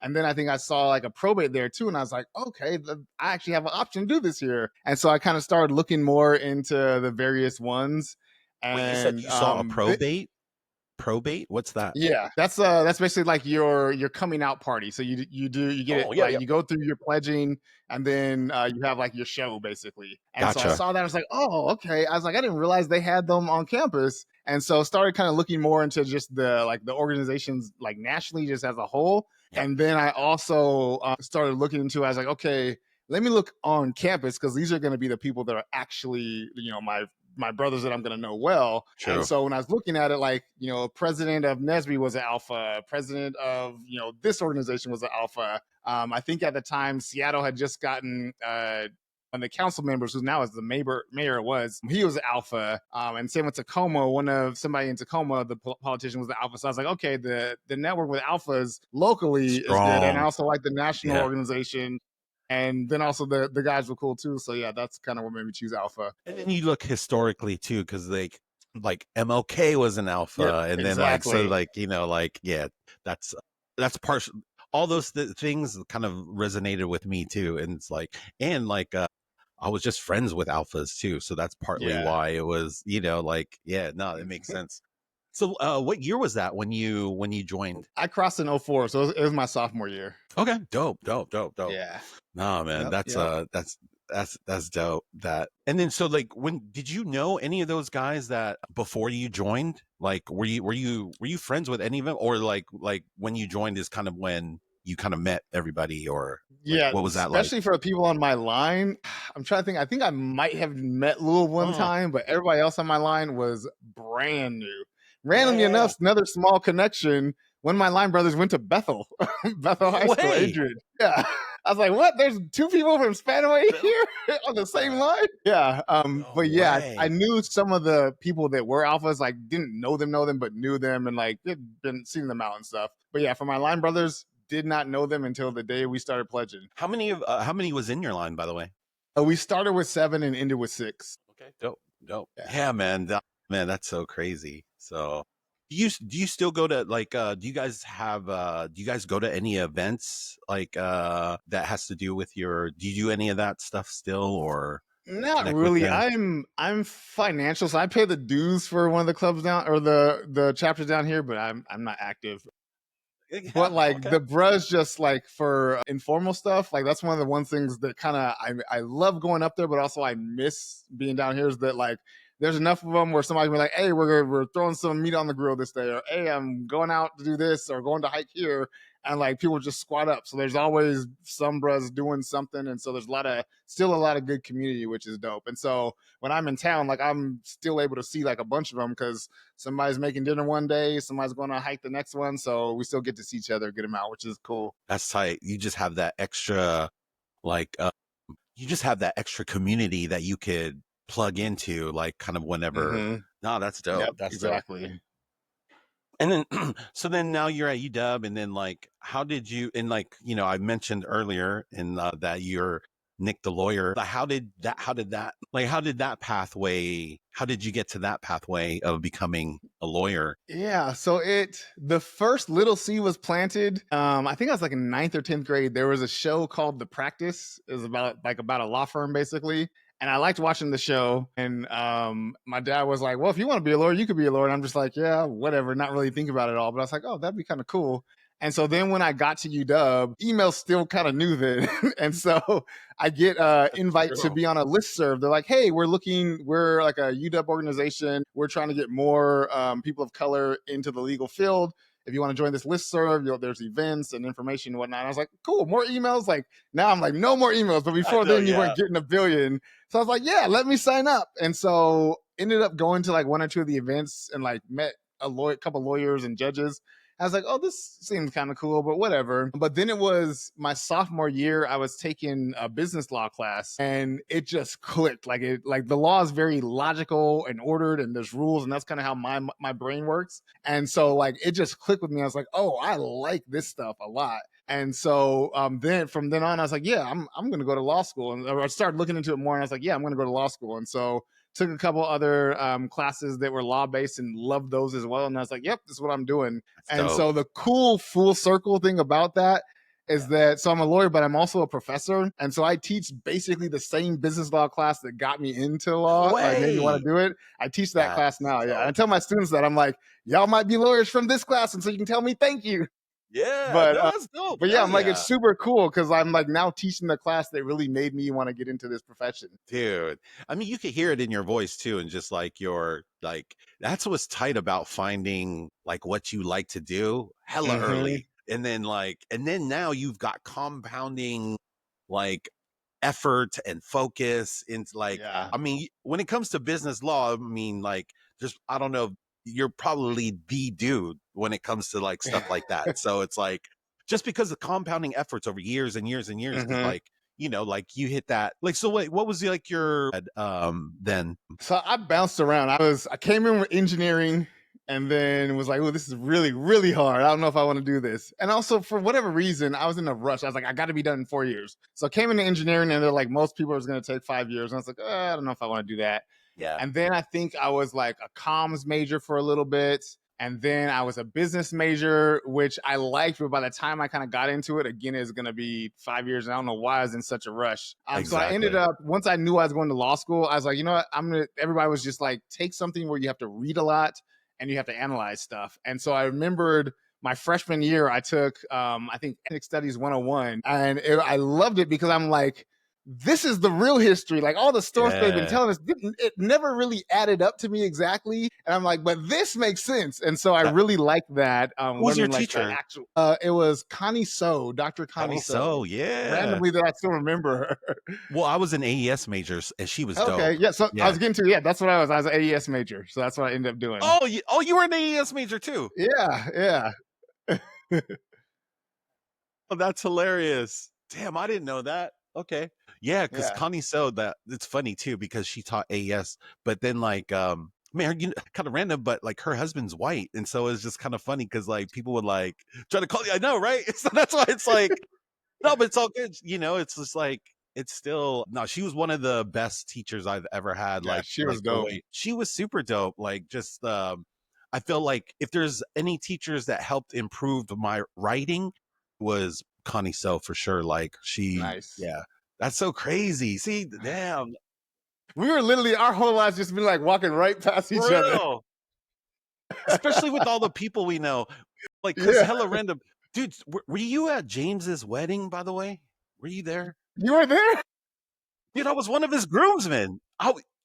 And then I think I saw like a probate there too. And I was like, okay, I actually have an option to do this here. And so I kind of started looking more into the various ones. And wait, you said you saw a probate? Probate? What's that? Yeah, that's basically like your coming out party. So you go through your pledging, and then you have like your show basically. And gotcha. So I saw that, I was like, oh, okay. I was like, I didn't realize they had them on campus. And so started kind of looking more into just the organizations like nationally, just as a whole. Yep. And then I also started looking into, I was like, okay, let me look on campus, because these are going to be the people that are actually, my brothers that I'm going to know well. True. And so when I was looking at it, like, president of NSBE was an alpha, president of, this organization was an alpha. I think at the time, Seattle had just gotten one of the council members, who now is the mayor he was alpha. And same with Tacoma, somebody in Tacoma, the politician, was the alpha. So I was like, okay, the network with alphas locally is good. And I also like the national organization. And then also the guys were cool too. So yeah, that's kind of what made me choose alpha. And then you look historically too, because like MLK was an alpha, and then that's partial. All those things kind of resonated with me too, and it's like, I was just friends with alphas too, so that's partly why it was, it makes sense. So what year was that when you joined? I crossed in 2004, so it was my sophomore year. Okay. Dope. Yeah. No, man, that's dope. That. And then, so like, when did you know any of those guys that before you joined? Like, were you friends with any of them, or like when you joined is kind of when you kind of met everybody, or what was that like? Especially for the people on my line, I'm trying to think. I think I might have met Lil one time, but everybody else on my line was brand new. Randomly enough, another small connection. One of my line brothers went to Bethel High School, Adrian. Yeah. I was like, what? There's two people from Spanaway here on the same line? Yeah. But yeah, I knew some of the people that were alphas, like didn't know them, but knew them, and like had been seeing them out and stuff. But yeah, for my line brothers, did not know them until the day we started pledging. How many was in your line, by the way? We started with 7 and ended with 6. Okay. Dope. Yeah, man. Man, that's so crazy. So do you still go to do you guys go to any events that has to do with do you do any of that stuff still, or? Not really. I'm financial, so I pay the dues for one of the clubs down, or the chapters down here, but I'm not active. Yeah, but the bruhs, just like for informal stuff, like that's one of the things that kind of I love going up there, but also I miss being down here, is that like there's enough of them where somebody can be like, hey, we're throwing some meat on the grill this day, or hey, I'm going out to do this, or going to hike here, and like people just squat up. So there's always some bros doing something, and so there's still a lot of good community, which is dope. And so when I'm in town, like I'm still able to see like a bunch of them because somebody's making dinner one day, somebody's going to hike the next one, so we still get to see each other, get them out, which is cool. That's tight. You just have that extra, like, you just have that extra community that you could plug into, like, kind of whenever. Mm-hmm. No, that's dope. Yep, That's exactly. dope. And then, so then now you're at UW, and then like, how did you? And like, I mentioned earlier that you're Nic the Lawyer. How did that pathway? How did you get to that pathway of becoming a lawyer? Yeah, so the first little seed was planted. I think I was like in 9th or 10th grade. There was a show called The Practice. It was about a law firm basically. And I liked watching the show. And my dad was like, well, if you want to be a lawyer, you could be a lawyer. And I'm just like, yeah, whatever, not really thinking about it at all. But I was like, oh, that'd be kind of cool. And so then when I got to UW, email still kind of new then. And so I get an invite to be on a listserv. They're like, hey, we're like a UW organization. We're trying to get more people of color into the legal field. If you want to join this listserv, there's events and information and whatnot. And I was like, cool, more emails. Like now I'm like, no more emails. But before then, you weren't getting a billion. So I was like, yeah, let me sign up. And so ended up going to like one or two of the events and like met a couple lawyers and judges. I was like, oh, this seems kind of cool, but whatever. But then it was my sophomore year. I was taking a business law class and it just clicked. Like the law is very logical and ordered and there's rules. And that's kind of how my brain works. And so like, it just clicked with me. I was like, oh, I like this stuff a lot. And so then from then on, I was like, yeah, I'm going to go to law school. And I started looking into it more and I was like, yeah, I'm going to go to law school. And so took a couple other classes that were law-based and loved those as well. And I was like, yep, this is what I'm doing. And so the cool full circle thing about that is that, so I'm a lawyer, but I'm also a professor. And so I teach basically the same business law class that got me into law. Like made me want to do it. I teach that class now. Yeah. And I tell my students that I'm like, y'all might be lawyers from this class. And so you can tell me thank you. Yeah, but that's dope. But yeah, I'm like, it's super cool because I'm like now teaching the class that really made me want to get into this profession. Dude, I mean, you could hear it in your voice too, and just like that's what's tight about finding like what you like to do hella early, and then now you've got compounding like effort and focus into like, I mean, when it comes to business law, I mean, like, just I don't know. You're probably the dude when it comes to like stuff like that. So it's like, just because of compounding efforts over years and years and years, like, like you hit that. Like, so wait, what was like your then? So I bounced around. I came in with engineering and then was like, oh, this is really, really hard. I don't know if I want to do this. And also for whatever reason, I was in a rush. I was like, I got to be done in 4 years. So I came into engineering and they're like, most people are going to take 5 years. And I was like, I don't know if I want to do that. Yeah. And then I think I was like a comms major for a little bit. And then I was a business major, which I liked. But by the time I kind of got into it, again, it's going to be 5 years. And I don't know why I was in such a rush. So I ended up, once I knew I was going to law school, I was like, you know what? everybody was just like, take something where you have to read a lot and you have to analyze stuff. And so I remembered my freshman year, I took, I think, Ethnic Studies 101. And I loved it because I'm like, this is the real history. Like all the stories they've been telling us, it never really added up to me exactly. And I'm like, but this makes sense. And so I really liked that. Who was your teacher? It was Connie So, Dr. Connie So. Yeah. Randomly that I still remember her. Well, I was an AES major and she was dope. Okay, yeah. So I was getting to, that's what I was. I was an AES major. So that's what I ended up doing. Oh, you were an AES major too? Yeah. Oh, that's hilarious. Damn, I didn't know that. Okay. Yeah, because Connie So, that it's funny too because she taught AES, but then like man, kind of random, but like her husband's white, and so it's just kind of funny because like people would like try to call you. I know, right? So that's why it's like no, but it's all good. It's just like it's still no. She was one of the best teachers I've ever had. Yeah, like she was dope. She was super dope. Like just I feel like if there's any teachers that helped improve my writing, was Connie So for sure. Like she, yeah. That's so crazy. See, damn. We were literally, our whole lives just been like walking right past each other. Especially with all the people we know. Like, because hella random. Dude, were you at James's wedding, by the way? Were you there? You were there? Dude, I was one of his groomsmen.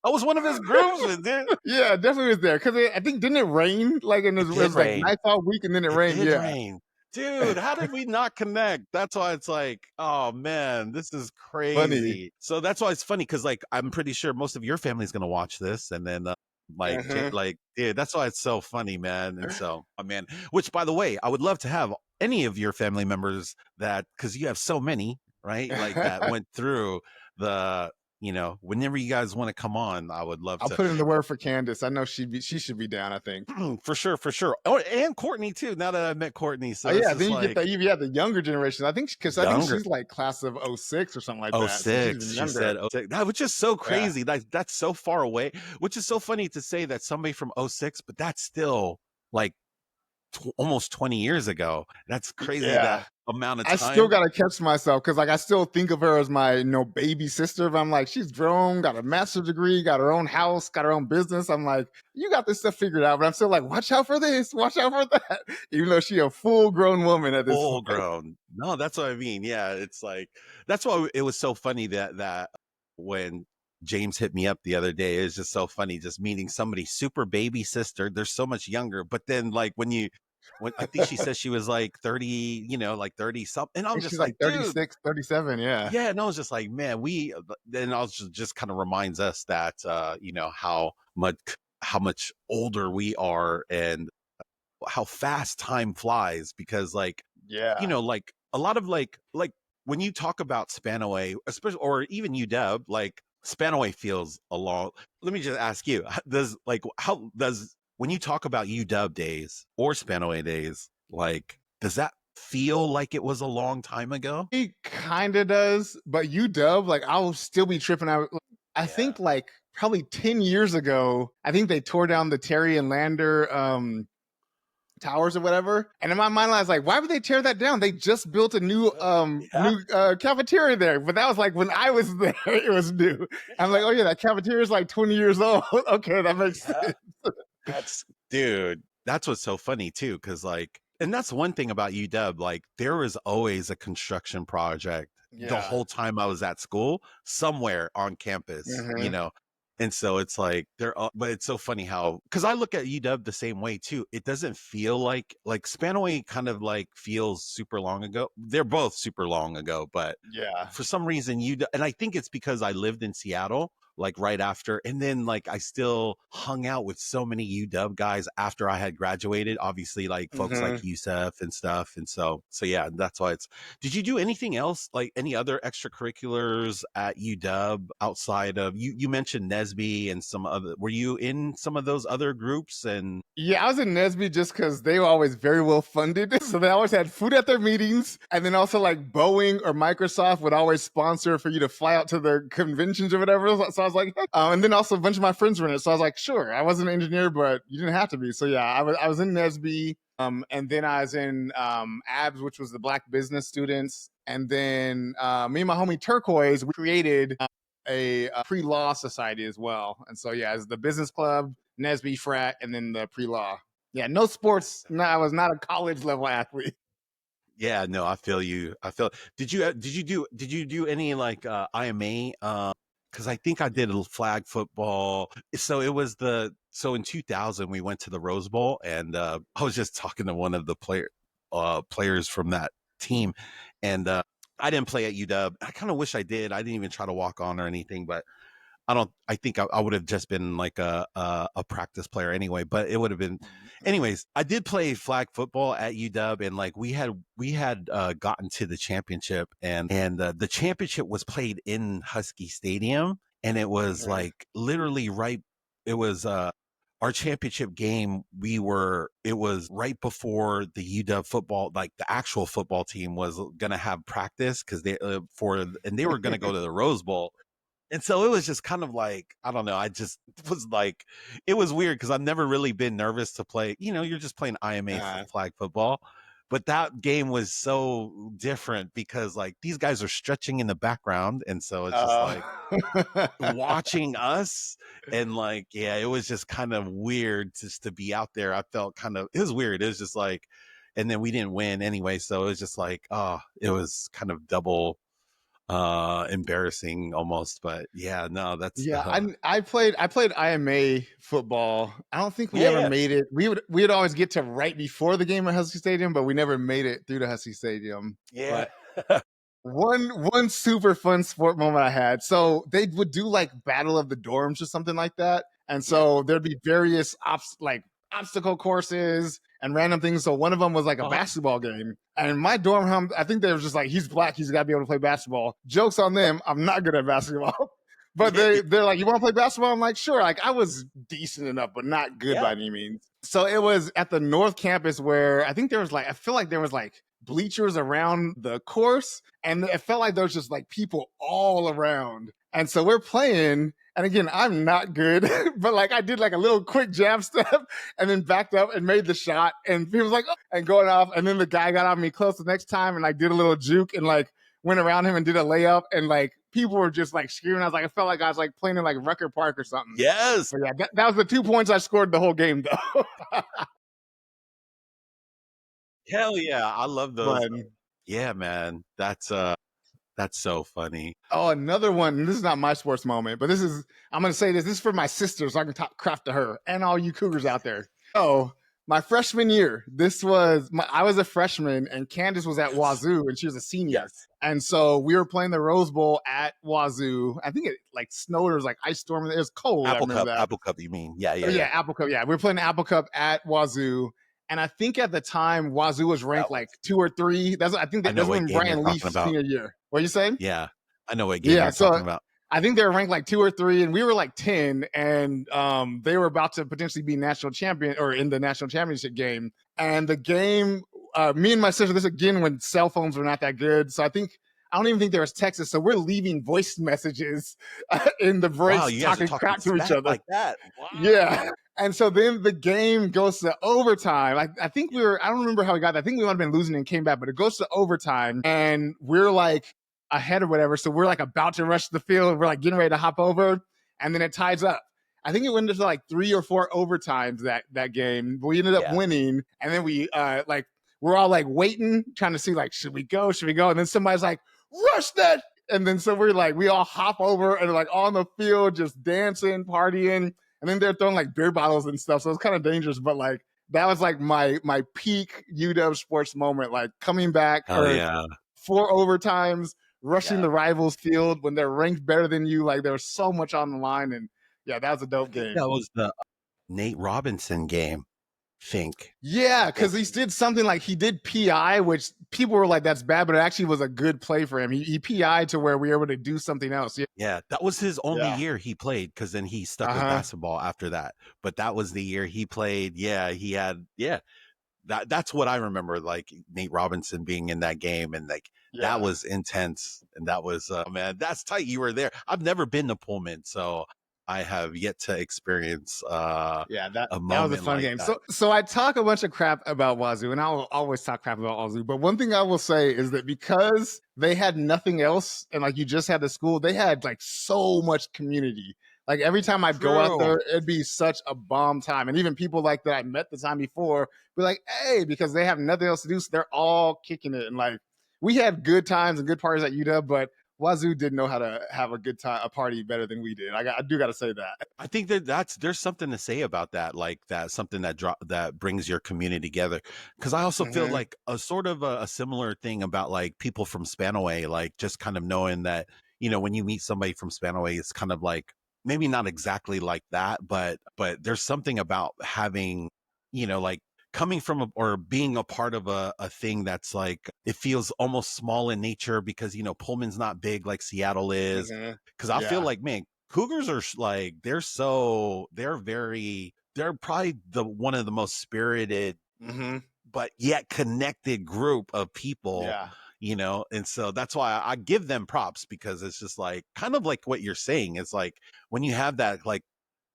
I was one of his groomsmen, dude. Yeah, definitely was there because I think didn't it rain like it was like rain. nights all week and then it rained. Did Yeah, rain. Dude, how did we not connect? That's why it's like, oh man, this is funny. crazy. So that's why it's funny because like I'm pretty sure most of your family's gonna watch this, and then Uh-huh. like, dude, that's why it's so funny, man. And so, oh, man, which by the way, I would love to have any of your family members that because you have so many, right? Like that went through the. Whenever you guys want to come on, I would love I'll to. put in the word for Candace. I know she should be down. I think. For sure, for sure. Oh, and Courtney too. Now that I've met Courtney, Oh so it's yeah, just then you get like the younger generation. I think because I think younger. she's like class of 06 or something like Oh that. So she's even 06, she younger. said. Oh 06. That, which is so Yeah, crazy. That's so far away. Which is so funny to say that somebody from 06, but that's still like almost 20 years ago. That's crazy. yeah. That amount of I still time. gotta catch myself because like I still think of her as my baby sister. But I'm like, she's grown, got a master's degree, got her own house, got her own business. I'm like, you got this stuff figured out. But I'm still like, watch out for this, watch out for that. Even though she a full grown woman at this Full point. grown. No, that's what I mean. Yeah, it's like that's why it was so funny that when James hit me up the other day, it's just so funny just meeting somebody super baby sister. They're so much younger, but then like when I think she says she was like 30, like 30 something, and I I'm think just she's like like, dude, 36, 37. Yeah. yeah, and I was just like, man, then I was just kind of reminds us that how much older we are and how fast time flies because Yeah. like a lot of like when you talk about Spanaway, especially or even UW, like Spanaway feels a long. Let me just ask you: how does when you talk about UW days or Spanaway days, like does that feel like it was a long time ago? He kind of does, but UW, like I'll still be tripping out. I Yeah, think like probably 10 years ago, I think they tore down the Terry and Lander towers or whatever. And in my mind, I was like, why would they tear that down? They just built a yeah, new cafeteria there. But that was like when I was there, it was new. I'm like, oh yeah, that cafeteria is like 20 years old. Okay, that makes yeah. sense. That's dude. That's what's so funny too, because and that's one thing about UW. Like, there was always a construction project the Yeah. whole time I was at school, somewhere on campus. Mhm. And so it's like but it's so funny how because I look at UW the same way too. It doesn't feel like Spanaway kind of like feels super long ago. They're both super long ago, but Yeah. for some reason and I think it's because I lived in Seattle like right after and then like I still hung out with so many UW guys after I had graduated, obviously like folks like Mhm. Yusef and stuff. And so yeah, that's why did you do anything else like any other extracurriculars at UW outside of you mentioned Nesby and some other were you in some of those other groups and Yeah, I was in Nesby just because they were always very well funded. So they always had food at their meetings. And then also like Boeing or Microsoft would always sponsor for you to fly out to the conventions or whatever. So I was like, and then also a bunch of my friends were in it. So I was like, sure, I wasn't an engineer, but you didn't have to be. So yeah, I was in Nesby. And then I was in ABS, which was the Black Business Students. And then me and my homie Turquoise, we created a pre-law society as well. And so yeah, it's the business club, Nesby frat, and then the pre-law. Yeah, no sports. No, I was not a college level athlete. yeah, no, I feel you. Did you do any like IMA cuz I think I did a little flag football. So it was so in 2000 we went to the Rose Bowl and I was just talking to one of the players from that team and I didn't play at UW. I kind of wish I did. I didn't even try to walk on or anything, but I think I would have just been like a practice player anyway, but it would have been anyways. I did play flag football at UW and like we had gotten to the championship and the championship was played in Husky Stadium and it was Mhm. like literally right it was our championship game it was right before the UW football like the actual football team was going to have practice cuz they were going to go to the Rose Bowl and so it was just kind of like, I don't know. I just was like, it was weird because I've never really been nervous to play. You're just playing IMA Uh, flag football. But that game was so different because like these guys are stretching in the background. And so it's just uh, like watching us. And like, yeah, it was just kind of weird just to be out there. I felt it was weird. It was just like, and then we didn't win anyway. So it was just like, oh, it was kind of double embarrassing almost, but yeah, no, that's Yeah, I played IMA football. I don't think we ever yeah, made it. We'd always get to right before the game at Husky Stadium, but we never made it through to Husky Stadium. yeah. But one super fun sport moment I had. So they would do like Battle of the Dorms or something like that, and Yeah. so there'd be various obstacle courses and random things. So one of them was like a basketball game, and my dorm, I think they were just like, he's black, he's got to be able to play basketball. Jokes on them, I'm not good at basketball. But they're like, you want to play basketball? I'm like, sure. Like I was decent enough, but not good by any means. So it was at the North Campus where I think there was like, I feel like there was like bleachers around the course, and it felt like there was just like people all around. And so we're playing, and again, I'm not good, but like I did like a little quick jab step and then backed up and made the shot, and he was like, oh, and going off, and then the guy got on me close the next time, and I did a little juke and like went around him and did a layup, and like people were just like screaming. I felt like I was like playing in like Rucker Park or something. Yes. But yeah, that was the 2 points I scored the whole game though. Hell yeah. I love those. But, Yeah, man. That's so funny. oh, another one. This is not my sports moment, but I'm going to say this. This is for my sister, so I can talk crap to her and all you Cougars out there. Oh, my freshman year, I was a freshman and Candace was at Wazoo and she was a senior. Yes. And so we were playing the Rose Bowl at Wazoo. I think it like snowed or was like ice storm. It was cold. Apple Cup, you mean? Yeah. Apple Cup. Yeah. We were playing Apple Cup at Wazoo. And I think at the time Wazoo was ranked like 2 or 3. That's when Brian Leaf's senior year. What are you saying? Yeah. I know what game you're talking about. I think they were ranked like 2 or 3, and we were like 10, and they were about to potentially be national champion or in the national championship game. And the game, me and my sister, this again when cell phones were not that good. So I don't even think there was Texas. So we're leaving voice messages in the breaks, talking crap to each other. Like that. Wow. Yeah. And so then the game goes to overtime. I think I don't remember how we got that. I think we might have been losing and came back, but it goes to overtime, and we're like ahead or whatever. So we're like about to rush the field. We're like getting ready to hop over, and then it ties up. I think it went into like 3 or 4 overtimes that game. We ended up winning, and then we're all like waiting, trying to see like, should we go? And then somebody's like, rush that. And then so we're like, we all hop over and like on the field, just dancing, partying. And then they're throwing like beer bottles and stuff. So it's kind of dangerous, but like that was like my peak UW sports moment, like coming back for 4 overtimes, rushing the rivals field when they're ranked better than you. Like there was so much on the line, and yeah, that was a dope game. That was the Nate Robinson game, I think. Yeah, because he did something like he did PI, which people were like, that's bad, but it actually was a good play for him. He PI'd to where we were able to do something else. Yeah, that was his only year he played, because then he stuck with basketball after that. But that was the year he played. Yeah, he had, that's what I remember, like Nate Robinson being in that game, and like that was intense, and that was man, that's tight. You were there. I've never been to Pullman, so I have yet to experience that was a fun game. So I talk a bunch of crap about Wazoo, and I'll always talk crap about Wazoo, but one thing I will say is that because they had nothing else, and like you just had the school, they had like so much community. Like every time I'd go out there, it'd be such a bomb time. And even people like that I met the time before be like, hey, because they have nothing else to do. So they're all kicking it. And like, we had good times and good parties at UW, but Wazoo didn't know how to have a good time, a party better than we did. I do got to say that. I think there's something to say about that, like that's something that brings your community together. Because I also feel like a sort of a similar thing about like people from Spanaway, like just kind of knowing that, you know, when you meet somebody from Spanaway, it's kind of like maybe not exactly like that, but there's something about having, you know, like coming from or being a part of a thing that's like, it feels almost small in nature because, you know, Pullman's not big like Seattle is. Because I feel like, man, Cougars are like, they're probably one of the most spirited, but yet connected group of people. You know, and so that's why I give them props, because it's just like kind of like what you're saying. It's like when you have that like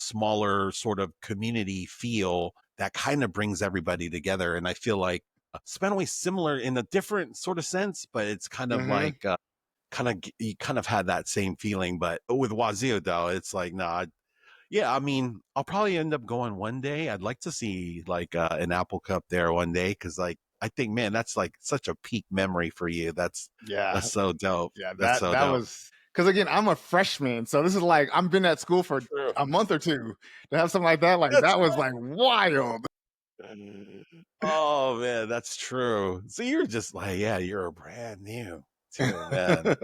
smaller sort of community feel, that kind of brings everybody together. And I feel like Spanaway's similar in a different sort of sense, but it's kind of like you kind of had that same feeling. But with Wazoo though, it's like, nah, yeah, I mean, I'll probably end up going one day. I'd like to see like an Apple Cup there one day, because like I think, man, that's like such a peak memory for you. That's so dope. Yeah, That's so that dope. was because again, I'm a freshman, so this is like I've been at school for True. a month or two. To have something like that, that was like wild. Oh man, that's true. So you're just like, yeah, you're brand new too, man.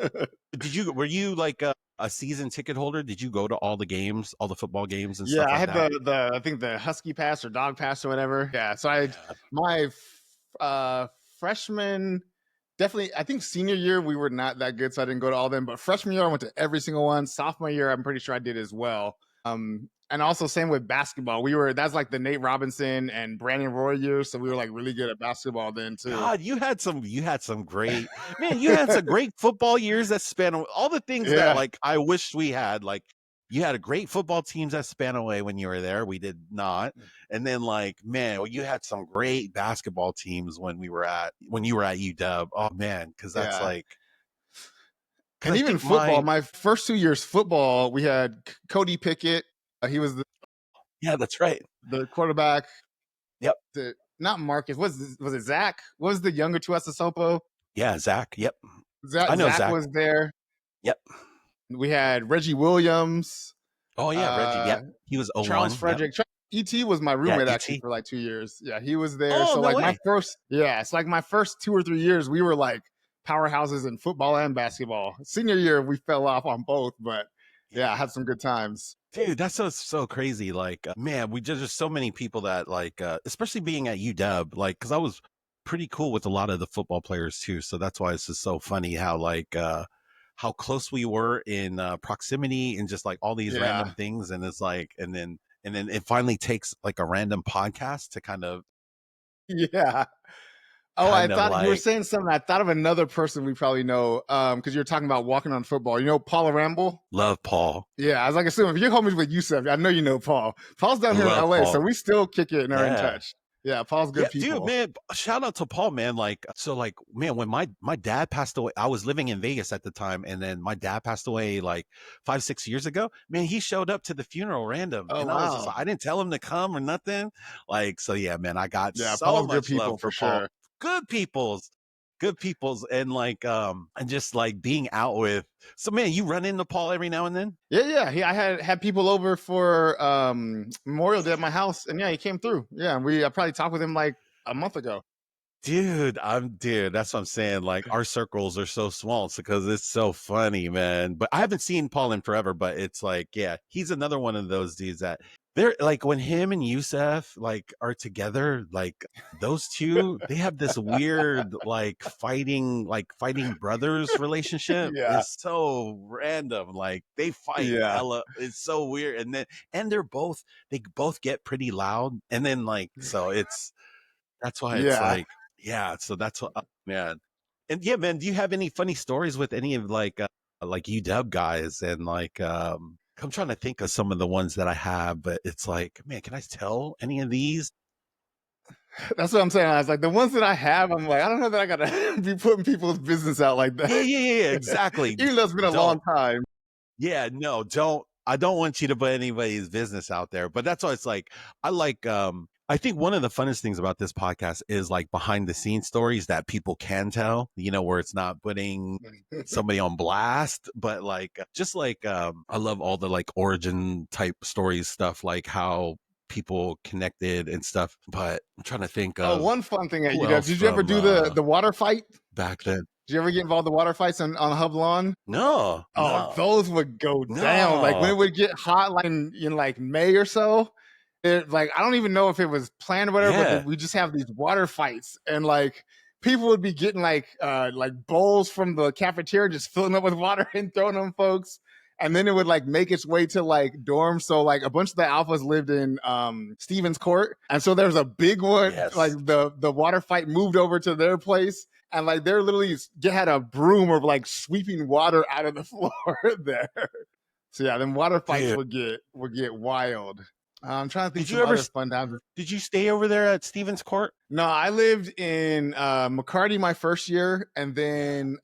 Were you like a season ticket holder? Did you go to all the games, all the football games and Yeah, stuff I like had that? the I think the Husky Pass or Dog Pass or whatever. Yeah, so my freshman, definitely, I think senior year we were not that good, so I didn't go to all of them. But freshman year I went to every single one. Sophomore year I'm pretty sure I did as well. And also same with basketball. That's like the Nate Robinson and Brandon Roy years, so we were like really good at basketball then too. God, you had some great man. You had some great football years that span all the things that like I wish we had. Like you had a great football teams that span away when you were there. We did not. And then like, man, you had some great basketball teams when you were at UW. Oh man, because that's like. And even football, my first 2 years football, we had Cody Pickett. He was that's right. The quarterback. Yep. Not Marcus. Was it Zach? What was the younger Tuiasosopo? Yeah, Zach. Yep. I know Zach was there. Yep. We had Reggie Williams. Oh yeah, Reggie. Yep. He was 01. Charles Frederick. Yep. E.T. was my roommate actually for like 2 years. Yeah, he was there. Oh, so no like way. it's like my first 2 or 3 years, we were like powerhouses in football and basketball. Senior year, we fell off on both, but yeah, I had some good times. Dude, that's so crazy. Like, man, we just so many people that like, especially being at UW, like, because I was pretty cool with a lot of the football players too. So that's why it's just so funny how like how close we were in proximity and just like all these random things. And it's like, and then it finally takes like a random podcast to kind of Oh, I thought you were saying something. I thought of another person we probably know because you're talking about walking on football. You know Paul Ramble? Love Paul. Yeah, I was like, assuming if you're homies with Yusuf, I know you know Paul. Paul's down here in LA, so we still kick it and are in touch. Yeah, Paul's good people. Dude, man, shout out to Paul, man. Like, so like, man, when my dad passed away, I was living in Vegas at the time. And then my dad passed away like 5-6 years ago, man, he showed up to the funeral random. Oh, and wow. I was just like, I didn't tell him to come or nothing. Like, so yeah, man, I got so Paul's much good people, love for Paul. Sure. Good peoples. And like, and just like being out with, so man, you run into Paul every now and then? Yeah. I had people over for Memorial Day at my house, and he came through. Yeah, and I probably talked with him like a month ago. Dude, that's what I'm saying. Like our circles are so small. It's because it's so funny, man. But I haven't seen Paul in forever, but it's like, yeah, he's another one of those dudes that they're like when him and Yusuf like are together, like those two, they have this weird like fighting brothers relationship. It's so random. Like they fight hella. It's so weird. And they both get pretty loud. And then like, so that's why it's like, so that's what, man. And yeah, man, do you have any funny stories with any of like UW guys? And like, I'm trying to think of some of the ones that I have, but it's like, man, can I tell any of these? That's what I'm saying. I was like, the ones that I have, I'm like, I don't know that I gotta be putting people's business out like that. Yeah, exactly. Even though it's been a long time. Yeah, no, I don't want you to put anybody's business out there, but that's why it's like, I think one of the funnest things about this podcast is like behind the scenes stories that people can tell, where it's not putting somebody on blast, but like, just like, I love all the like origin type stories stuff, like how people connected and stuff, but I'm trying to think of one fun thing at UW. Did you ever do the water fight? Back then. Did you ever get involved in the water fights on Hub Lawn? No. Those would go down. Like when it would get hot, like in like May or so. Like I don't even know if it was planned or whatever, but we just have these water fights, and like people would be getting like bowls from the cafeteria, just filling up with water and throwing them folks, and then it would like make its way to like dorms. So like a bunch of the alphas lived in Stevens Court, and so there was a big one. Like the water fight moved over to their place, and like they're literally had a broom or like sweeping water out of the floor there. So yeah, then water fights would get wild. I'm trying to think. Did you ever fun times? Did you stay over there at Stevens Court? No, I lived in McCarty my first year, and then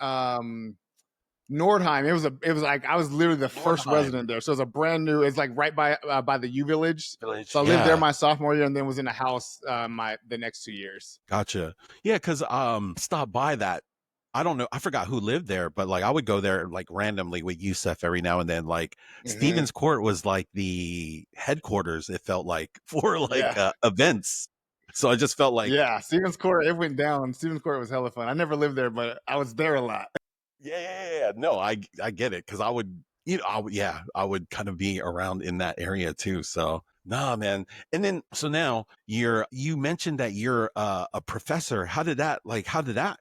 Nordheim. It was like I was literally the first Nordheim. resident there. So it's a brand new. It's like right by the U Village. So I lived Yeah. there my sophomore year, and then was in a house the next 2 years. Gotcha. Yeah, because stopped by that. I don't know. I forgot who lived there, but like I would go there like randomly with Yusef every now and then. Like Stevens Court was like the headquarters, it felt like, for like events. So I just felt like, yeah, Stevens Court, it went down. Stevens Court was hella fun. I never lived there, but I was there a lot. Yeah. No, I get it, because I would, I would kind of be around in that area too. So nah, man. And then so now you mentioned that you're a professor. How did that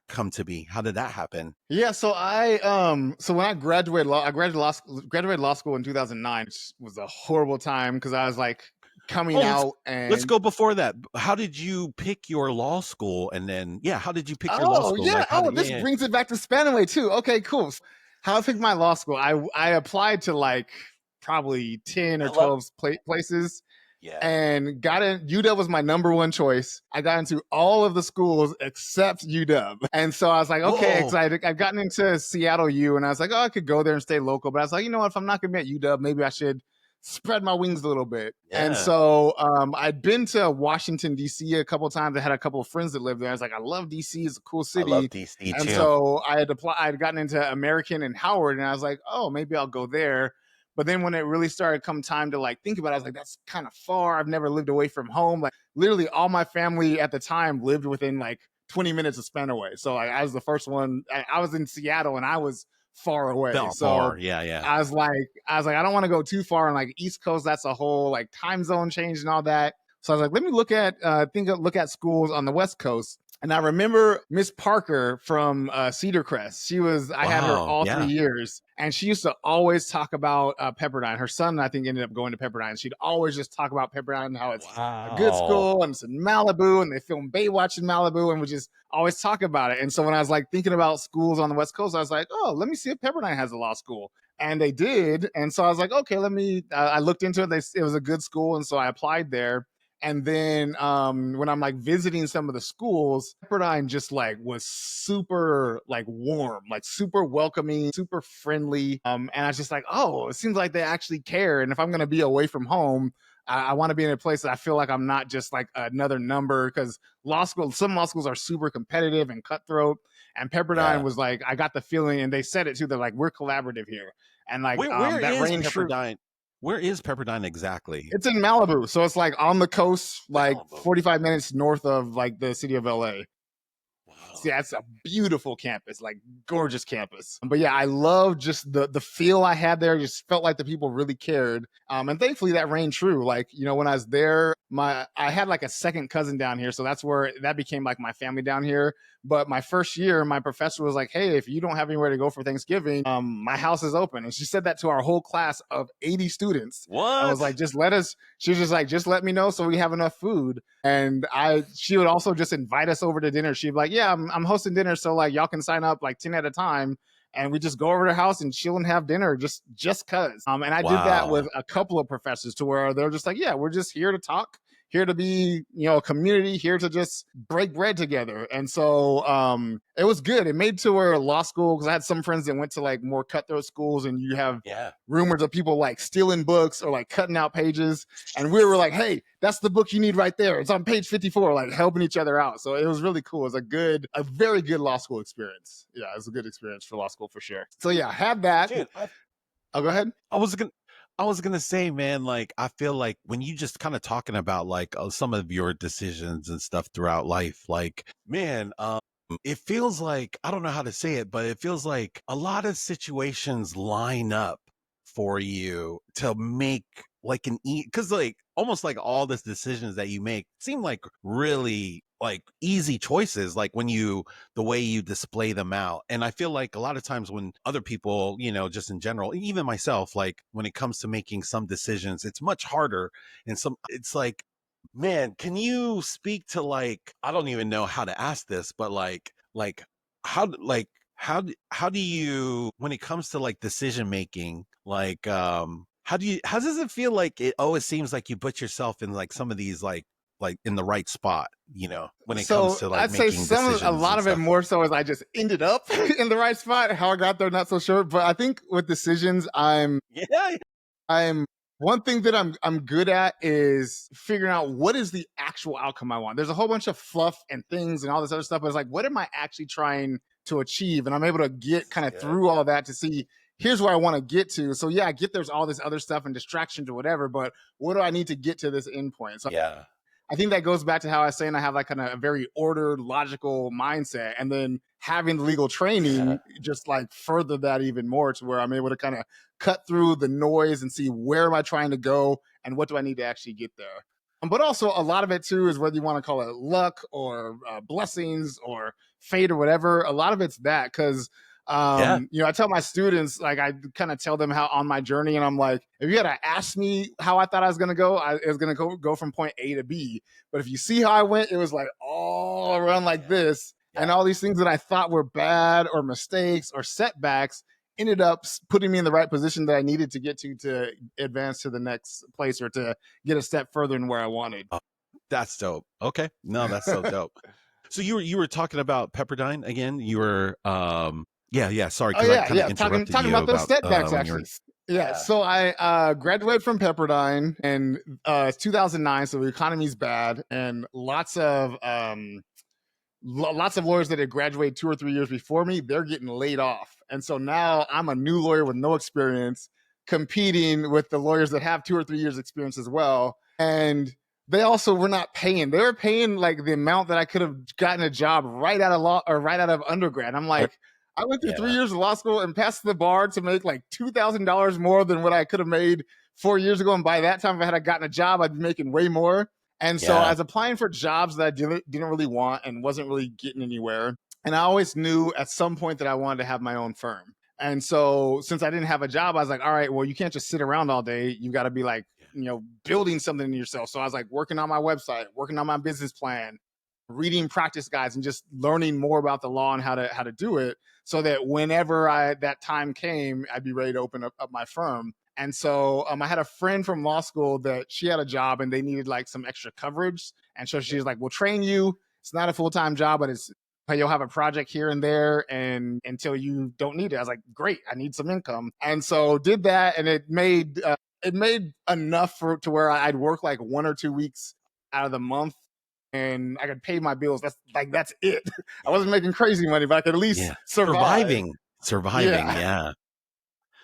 come to be? How did that happen? Yeah, so when I graduated law school in 2009, which was a horrible time because I was like coming out. And let's go before that. How did you pick your law school? And then how did you pick your law school? Yeah. This brings it back to Spanaway too. Okay, cool. How I picked my law school, I applied to like probably 10 or 12 places. Yeah. And got in. UW was my number one choice. I got into all of the schools except UW. And so I was like, okay, excited. I've gotten into Seattle U, and I was like, oh, I could go there and stay local. But I was like, you know what? If I'm not going to be at UW, maybe I should spread my wings a little bit. Yeah. And so I'd been to Washington, D.C. a couple of times. I had a couple of friends that lived there. I was like, I love D.C. It's a cool city. I love D.C. And so I had gotten into American and Howard, and I was like, oh, maybe I'll go there. But then when it really started come time to like think about it, I was like, that's kind of far. I've never lived away from home. Like literally all my family at the time lived within like 20 minutes of Spanaway. So like I was the first one. I was in Seattle and I was far away. Yeah. I was like, I don't want to go too far on like East Coast. That's a whole like time zone change and all that. So I was like, let me look at schools on the West Coast. And I remember Miss Parker from Cedar Crest. I had her all 3 years. And she used to always talk about Pepperdine. Her son, I think, ended up going to Pepperdine. She'd always just talk about Pepperdine and how it's a good school, and it's in Malibu, and they film Baywatch in Malibu, and would just always talk about it. And so when I was like thinking about schools on the West Coast, I was like, oh, let me see if Pepperdine has a law school. And they did. And so I was like, okay, I looked into it. It was a good school. And so I applied there. And then when I'm like visiting some of the schools, Pepperdine just like was super like warm, like super welcoming, super friendly. And I was just like, oh, it seems like they actually care. And if I'm going to be away from home, I want to be in a place that I feel like I'm not just like another number, because some law schools are super competitive and cutthroat. And Pepperdine was like, I got the feeling, and they said it too. They're like, we're collaborative here. And like where that is rang true. Where is Pepperdine exactly? It's in Malibu. So it's like on the coast, like 45 minutes north of like the city of LA. Wow. So yeah, it's a beautiful campus, like gorgeous campus. But yeah, I love just the feel I had there. Just felt like the people really cared. And thankfully that rang true. Like, you know, when I was there, I had like a second cousin down here. So that's where that became like my family down here. But my first year, my professor was like, hey, if you don't have anywhere to go for Thanksgiving, my house is open. And she said that to our whole class of 80 students. What? I was like, she was just like, just let me know so we have enough food. And she would also just invite us over to dinner. She'd be like, yeah, I'm hosting dinner. So like y'all can sign up like 10 at a time. And we just go over to her house and chill and have dinner just cause. And I did that with a couple of professors to where they're just like, yeah, we're just here to talk, here to be, you know, a community, here to just break bread together. And so it was good. It made to where law school, because I had some friends that went to like more cutthroat schools, and you have rumors of people like stealing books or like cutting out pages. And we were like, hey, that's the book you need right there. It's on page 54, like helping each other out. So it was really cool. It was a very good law school experience. Yeah, it was a good experience for law school for sure. So yeah, I had that. Dude, go ahead. I was gonna say, man, like I feel like when you just kind of talking about like some of your decisions and stuff throughout life, like, man, it feels like, I don't know how to say it, but it feels like a lot of situations line up for you to make like because like almost like all the decisions that you make seem like really like easy choices, like the way you display them out. And I feel like a lot of times when other people, you know, just in general, even myself, like when it comes to making some decisions, it's much harder. And it's like, man, can you speak to like, I don't even know how to ask this, but how do you, when it comes to like decision making, like how does it feel like it always seems like you put yourself in like some of these like like in the right spot, when it comes So to like I'd say making decisions a lot and of it stuff. more so is I just ended up in the right spot. How I got there, not so sure. But I think with decisions, Yeah. I'm one thing that I'm good at is figuring out what is the actual outcome I want. There's a whole bunch of fluff and things and all this other stuff, but it's like, what am I actually trying to achieve? And I'm able to get kind of Good. through all that to see here's where I want to get to. So yeah, I get there's all this other stuff and distractions or whatever, but what do I need to get to this endpoint? So Yeah. I think that goes back to how I was saying I have like kind of a very ordered, logical mindset. And then having the legal training just like further that even more to where I'm able to kind of cut through the noise and see where am I trying to go and what do I need to actually get there. But also a lot of it too is whether you want to call it luck or blessings or fate or whatever. A lot of it's that because Yeah. I tell my students, like I kind of tell them how on my journey, and I'm like, if you had to ask me how I thought I was going to go, it was going to go from point A to B. But if you see how I went, it was like all around like this. And all these things that I thought were bad or mistakes or setbacks ended up putting me in the right position that I needed to get to advance to the next place or to get a step further in where I wanted. Oh, that's dope. Okay. No, that's so dope. So you were talking about Pepperdine again. You were yeah. Sorry, because I kind of interrupted talking you about those setbacks when you were. actually. Yeah, so I graduated from Pepperdine in 2009. So the economy's bad, and lots of lawyers that had graduated 2 or 3 years before me, they're getting laid off. And so now I'm a new lawyer with no experience competing with the lawyers that have 2 or 3 years experience as well. And they also were not paying. They were paying like the amount that I could have gotten a job right out of law or right out of undergrad. I'm like, I went through 3 years of law school and passed the bar to make like $2,000 more than what I could have made 4 years ago. And by that time, if I had gotten a job, I'd be making way more. And so I was applying for jobs that I didn't really want and wasn't really getting anywhere. And I always knew at some point that I wanted to have my own firm. And so since I didn't have a job, I was like, all right, well, you can't just sit around all day. You got to be like, building something in yourself. So I was like working on my website, working on my business plan, reading practice guides and just learning more about the law and how to do it so that whenever that time came, I'd be ready to open up my firm. And so I had a friend from law school that she had a job and they needed like some extra coverage. And so she was like, we'll train you. It's not a full-time job, but you'll have a project here and there and until you don't need it. I was like, great, I need some income. And so did that. And it made enough to where I'd work like 1 or 2 weeks out of the month and I could pay my bills. That's it. I wasn't making crazy money, but I could at least survive. Surviving. Yeah.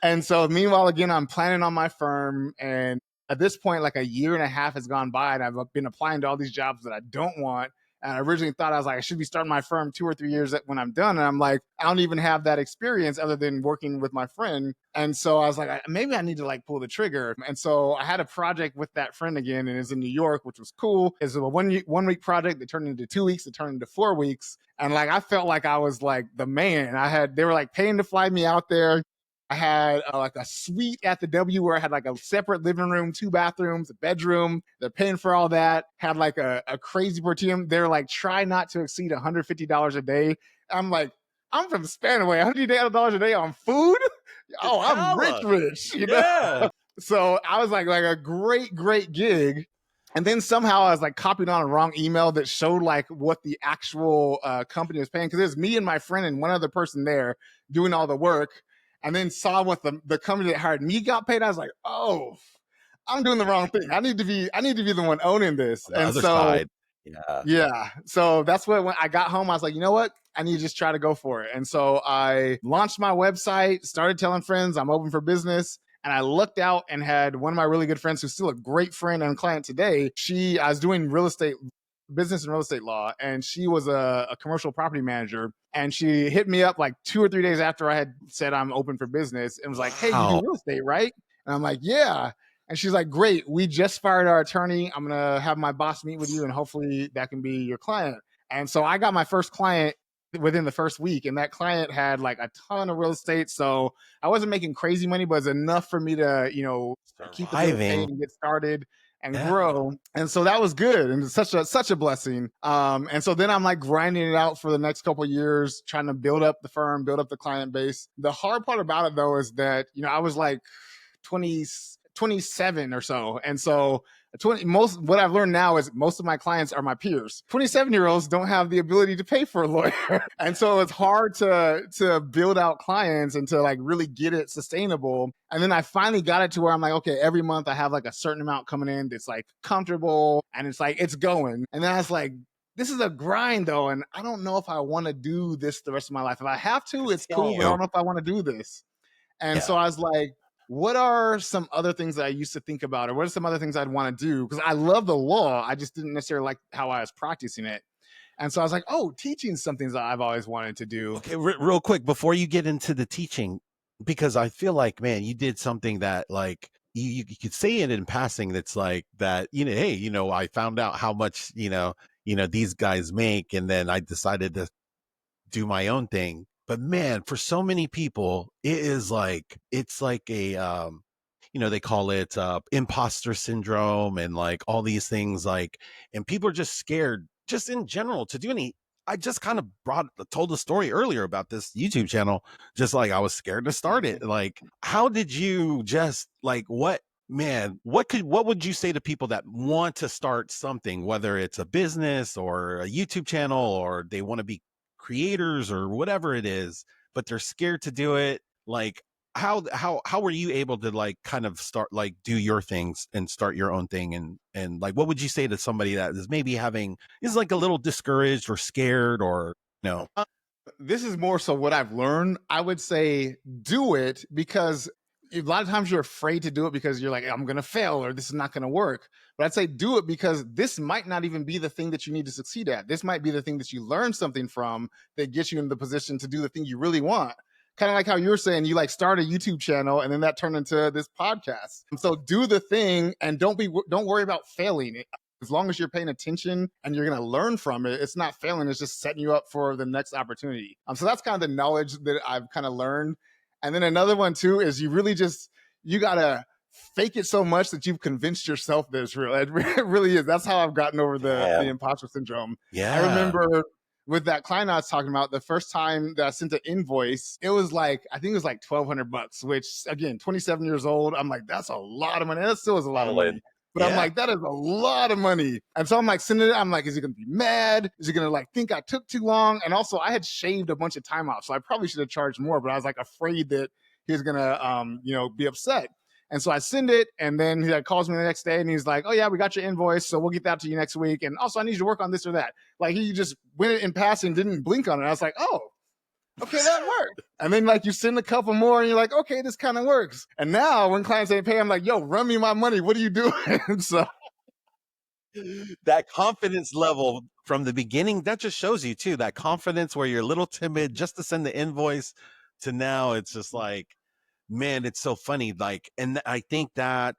And so meanwhile, again, I'm planning on my firm. And at this point, like a year and a half has gone by and I've been applying to all these jobs that I don't want. And I originally thought I should be starting my firm 2 or 3 years when I'm done. And I'm like, I don't even have that experience other than working with my friend. And so I was like, maybe I need to like pull the trigger. And so I had a project with that friend again, and it's in New York, which was cool. It's a 1 week project that turned into 2 weeks, that turned into 4 weeks. And like, I felt like I was like the man. They were like paying to fly me out there. I had like a suite at the W where I had like a separate living room, 2 bathrooms, a bedroom. They're paying for all that. Had like a crazy per diem. They're like, try not to exceed $150 a day. I'm like, I'm from Spanaway, $100 a day on food? Oh, I'm rich, Yeah. So I was like a great gig. And then somehow I was like copied on a wrong email that showed like what the actual company was paying. Because there's me and my friend and one other person there doing all the work. And then saw what the company that hired me got paid. I was like, oh, I'm doing the wrong thing. I need to be the one owning this. On the other side. Yeah. So that's when I got home, I was like, you know what? I need to just try to go for it. And so I launched my website, started telling friends I'm open for business. And I looked out and had one of my really good friends who's still a great friend and client today. I was doing business and real estate law, and she was a commercial property manager. And she hit me up like 2 or 3 days after I had said I'm open for business and was like, hey, you do real estate, right? And I'm like, yeah. And she's like, great, we just fired our attorney. I'm going to have my boss meet with you and hopefully that can be your client. And so I got my first client within the first week, and that client had like a ton of real estate. So I wasn't making crazy money, but it was enough for me to, keep the bills paid and get started and grow. And so that was good. And it's such a blessing. And so then I'm like grinding it out for the next couple of years, trying to build up the firm, build up the client base. The hard part about it though, is that, I was like 27 or so. And so What I've learned now is most of my clients are my peers. 27-year-olds don't have the ability to pay for a lawyer. And so it's hard to build out clients and to like really get it sustainable. And then I finally got it to where I'm like, okay, every month I have like a certain amount coming in that's like comfortable and it's like, it's going. And then I was like, this is a grind though. And I don't know if I want to do this the rest of my life. If I have to, it's cool, but I don't know if I want to do this. And so I was like, what are some other things that I used to think about, or what are some other things I'd want to do? Because I love the law. I just didn't necessarily like how I was practicing it. And so I was like, oh, teaching something that I've always wanted to do. Okay, real quick, before you get into the teaching, because I feel like, man, you did something that like, you could say it in passing. That's like that, hey, I found out how much, these guys make. And then I decided to do my own thing. But man, for so many people, it's like a, they call it imposter syndrome and like all these things, like, and people are just scared just in general to do any. I just kind of told the story earlier about this YouTube channel, just like I was scared to start it. Like, how did you just like, what would you say to people that want to start something, whether it's a business or a YouTube channel, or they want to be creators or whatever it is, but they're scared to do it? Like, how were you able to like kind of start, like, do your things and start your own thing? And like, what would you say to somebody that is maybe is like a little discouraged or scared, or no? This is more so what I've learned. I would say do it, because a lot of times you're afraid to do it because you're like, I'm going to fail or this is not going to work. But I'd say do it because this might not even be the thing that you need to succeed at. This might be the thing that you learn something from that gets you in the position to do the thing you really want. Kind of like how you were saying, you like start a YouTube channel and then that turned into this podcast. So do the thing and don't worry about failing. As long as you're paying attention and you're going to learn from it, it's not failing. It's just setting you up for the next opportunity. So that's kind of the knowledge that I've kind of learned. And then another one too is you got to fake it so much that you've convinced yourself that it's real. It really is. That's how I've gotten over the imposter syndrome. Yeah. I remember with that client I was talking about, the first time that I sent an invoice, it was like, I think it was like $1,200, which again, 27 years old, I'm like, that's a lot of money. That still is a lot of money. But I'm like, that is a lot of money. And so I'm like, sending it. I'm like, is he going to be mad? Is he going to like think I took too long? And also I had shaved a bunch of time off. So I probably should have charged more, but I was like afraid that he was going to, be upset. And so I send it, and then he like calls me the next day and he's like, oh yeah, we got your invoice. So we'll get that to you next week. And also I need you to work on this or that. Like he just went in passing, didn't blink on it. I was like, oh, okay, that worked. And then like you send a couple more and you're like, okay, this kind of works. And now when clients ain't pay, I'm like, yo, run me my money. What are you doing? So that confidence level from the beginning, that just shows you too, that confidence where you're a little timid just to send the invoice, to now it's just like, man, it's so funny. Like, and I think I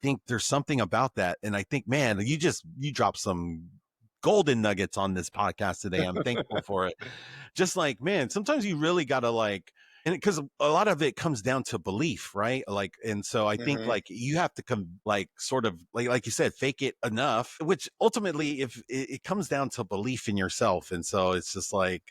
think there's something about that. And I think, man, you dropped some golden nuggets on this podcast today. I'm thankful for it. Just like, man, sometimes you really got to like, and because a lot of it comes down to belief, right? Like, and so I think like you have to come like sort of like you said, fake it enough, which ultimately if it comes down to belief in yourself. And so it's just like,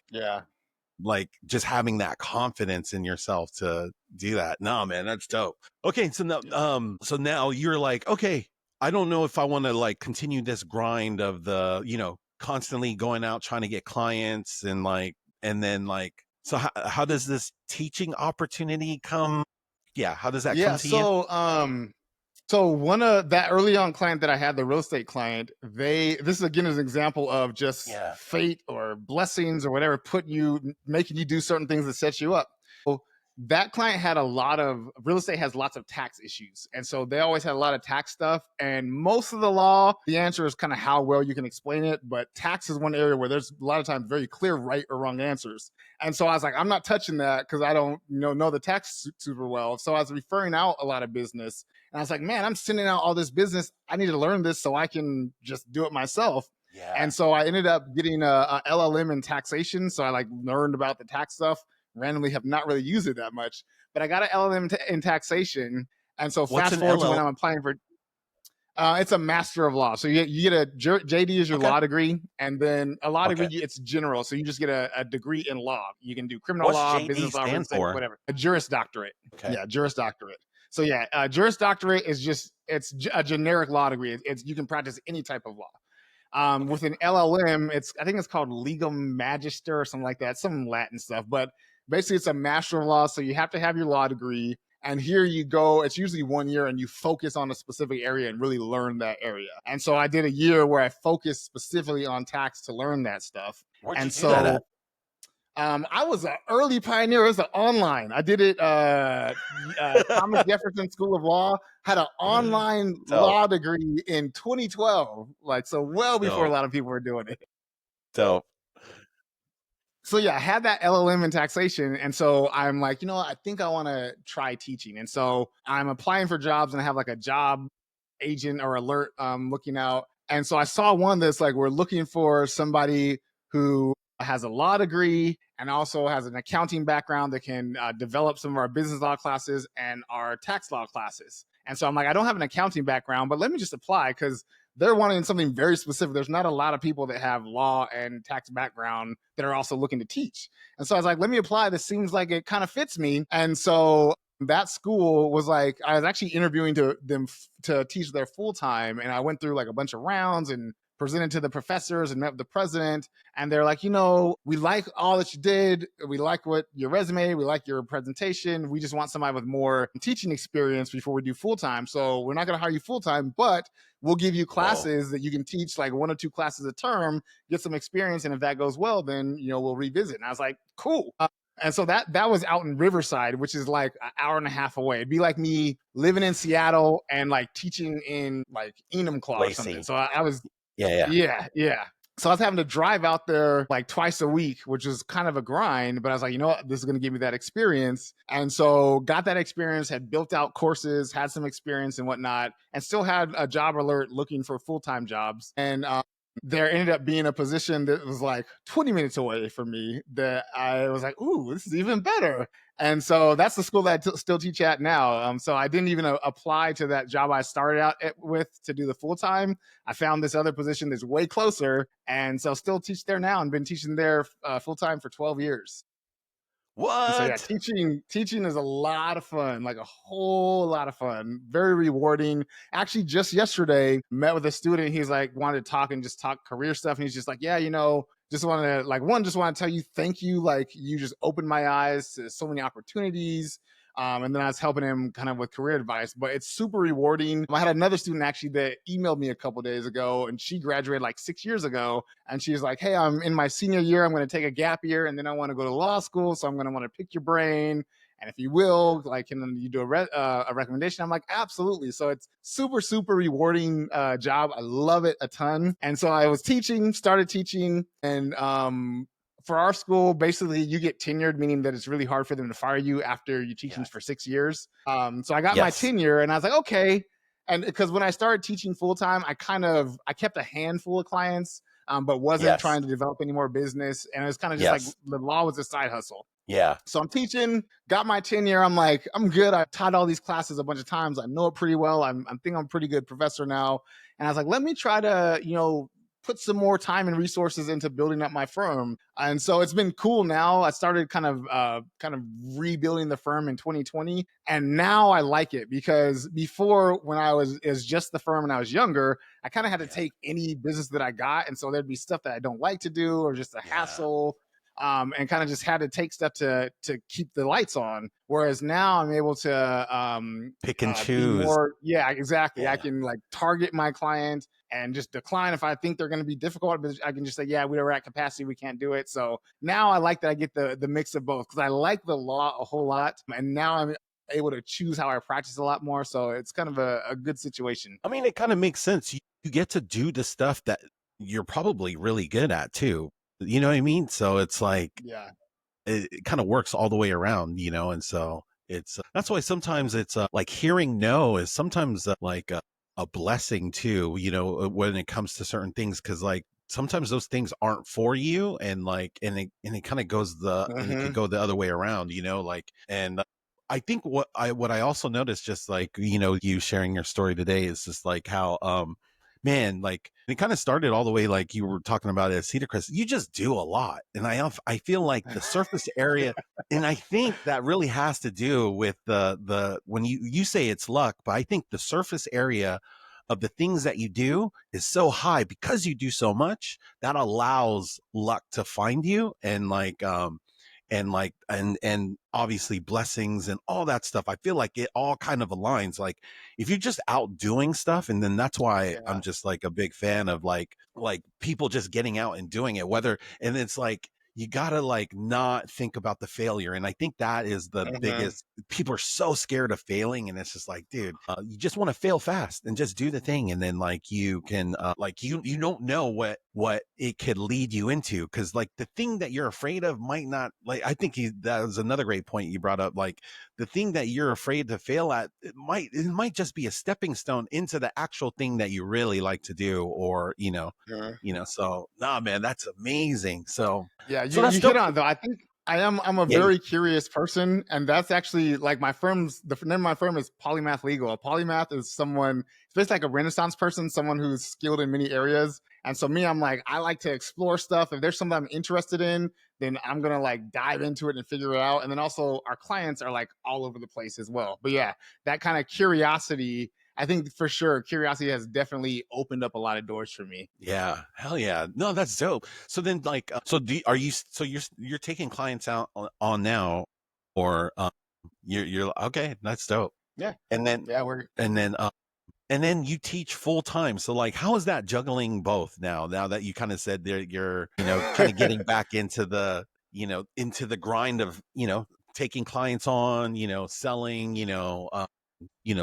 like just having that confidence in yourself to do that. No, man, that's dope. Okay. So now you're like, okay, I don't know if I want to like continue this grind of the, constantly going out, trying to get clients and then so how does this teaching opportunity come? Yeah. How does that come to you? So one of that early on client that I had, the real estate client, this is again an example of just fate or blessings or whatever, making you do certain things that set you up. So that client had real estate has lots of tax issues. And so they always had a lot of tax stuff. And most of the law, the answer is kind of how well you can explain it. But tax is one area where there's a lot of times very clear right or wrong answers. And so I was like, I'm not touching that because I don't know the tax super well. So I was referring out a lot of business. And I was like, man, I'm sending out all this business. I need to learn this so I can just do it myself. Yeah. And so I ended up getting a LLM in taxation. So I like learned about the tax stuff. Randomly have not really used it that much, but I got an LLM in taxation. And so fast forward to when I'm applying for, it's a master of law. So you get a JD is your law degree, and then a law degree, it's general. So you just get a degree in law. You can do criminal law, JD business law, real estate, whatever. A Juris Doctorate. Okay. Yeah, Juris Doctorate. So yeah, Juris Doctorate is just a generic law degree. It's you can practice any type of law. With an LLM, I think it's called legal magister or something like that, some Latin stuff. But basically, it's a master of law, so you have to have your law degree. And here you go. It's usually 1 year, and you focus on a specific area and really learn that area. And so I did a year where I focused specifically on tax to learn that stuff. Where'd and you do that at? I was an early pioneer. It was online. I did it. Thomas Jefferson School of Law had an online law degree in 2012. Like, so well before a lot of people were doing it. So yeah, I had that LLM in taxation. And so I'm like, I think I want to try teaching. And so I'm applying for jobs, and I have like a job agent or alert looking out. And so I saw one that's like, we're looking for somebody who has a law degree and also has an accounting background that can develop some of our business law classes and our tax law classes. And so I'm like, I don't have an accounting background, but let me just apply, because they're wanting something very specific. There's not a lot of people that have law and tax background that are also looking to teach. And so I was like, let me apply. This seems like it kind of fits me. And so that school was like, I was actually interviewing them to teach their full time. And I went through like a bunch of rounds and presented to the professors and met with the president. And they're like, we like all that you did. We like your resume. We like your presentation. We just want somebody with more teaching experience before we do full time. So we're not going to hire you full time, but we'll give you classes that you can teach, like 1 or 2 classes a term, get some experience. And if that goes well, then, we'll revisit. And I was like, cool. And so that was out in Riverside, which is like an hour and a half away. It'd be like me living in Seattle and like teaching in like Enumclaw or something. So I was, yeah. So I was having to drive out there like twice a week, which was kind of a grind, but I was like, this is going to give me that experience. And so got that experience, had built out courses, had some experience and whatnot, and still had a job alert looking for full-time jobs. And there ended up being a position that was like 20 minutes away from me that I was like, ooh, this is even better. And so that's the school that I still teach at now. So I didn't even apply to that job I started out with to do the full time. I found this other position that's way closer. And so still teach there now and been teaching there full time for 12 years. What? So yeah, teaching is a lot of fun, like a whole lot of fun, very rewarding. Actually, just yesterday, met with a student. He's like, wanted to talk and just talk career stuff. And he's just like, yeah, just want to tell you thank you. Like, you just opened my eyes to so many opportunities. And then I was helping him kind of with career advice, but it's super rewarding. I had another student actually that emailed me a couple days ago, and she graduated like 6 years ago. And she's like, hey, I'm in my senior year. I'm going to take a gap year, and then I want to go to law school. So I'm going to want to pick your brain. And if you will, like, can you do a recommendation? I'm like, absolutely. So it's super, super rewarding job. I love it a ton. And so I was started teaching, and for our school, basically you get tenured, meaning that it's really hard for them to fire you after you teaching for 6 years. So I got my tenure, and I was like, okay. And because when I started teaching full time, I kept a handful of clients, but wasn't trying to develop any more business. And it was kind of just like the law was a side hustle. Yeah. So I'm teaching, got my tenure. I'm like, I'm good. I've taught all these classes a bunch of times. I know it pretty well. I think I'm a pretty good professor now. And I was like, let me try to, put some more time and resources into building up my firm. And so it's been cool now. I started kind of rebuilding the firm in 2020. And now I like it, because before, when it was just the firm and I was younger, I kind of had to take any business that I got. And so there'd be stuff that I don't like to do, or just a hassle. And kind of just had to take stuff to keep the lights on. Whereas now I'm able to pick and choose. Yeah, exactly. Yeah. I can like target my client and just decline if I think they're going to be difficult. But I can just say, yeah, we are at capacity. We can't do it. So now I like that I get the mix of both, because I like the law a whole lot. And now I'm able to choose how I practice a lot more. So it's kind of a good situation. I mean, it kind of makes sense. You get to do the stuff that you're probably really good at too. You know what I mean? So it's like, it kind of works all the way around, and so it's, that's why sometimes it's like hearing no is sometimes like a blessing too, when it comes to certain things. Cause like sometimes those things aren't for you, and like, and it kind of goes and it can go the other way around, and I think what I also noticed, just like, you sharing your story today, is just like how, man, like it kind of started all the way like you were talking about at Cedar Crest. You just do a lot, and I feel like the surface area, and I think that really has to do with the when you say it's luck, but I think the surface area of the things that you do is so high because you do so much that allows luck to find you, and obviously blessings and all that stuff. I feel like it all kind of aligns. Like if you're just out doing stuff, and then that's why I'm just like a big fan of like people just getting out and doing it, and it's like you gotta like not think about the failure. And I think that is the biggest. People are so scared of failing, and it's just like, dude, you just want to fail fast and just do the thing, and then like you can like you don't know what it could lead you into, because like the thing that you're afraid of might not, like I think that was another great point you brought up. Like the thing that you're afraid to fail at, it might just be a stepping stone into the actual thing that you really like to do, or so nah, man, that's amazing. So yeah, you hit on though. I think I'm a very curious person, and that's actually like the name of my firm is Polymath Legal. A polymath is someone, it's basically like a Renaissance person, someone who's skilled in many areas. And so me, I'm like, I like to explore stuff. If there's something I'm interested in, then I'm gonna like dive into it and figure it out. And then also our clients are like all over the place as well. But yeah, that kind of curiosity, I think for sure, curiosity has definitely opened up a lot of doors for me. Yeah, hell yeah, no, that's dope. So then, like, you're taking clients out on now, or you're okay, that's dope. Yeah, and then and then you teach full time. So like, how is that juggling both now that you kind of said that you're kind of getting back into the into the grind of taking clients on, selling,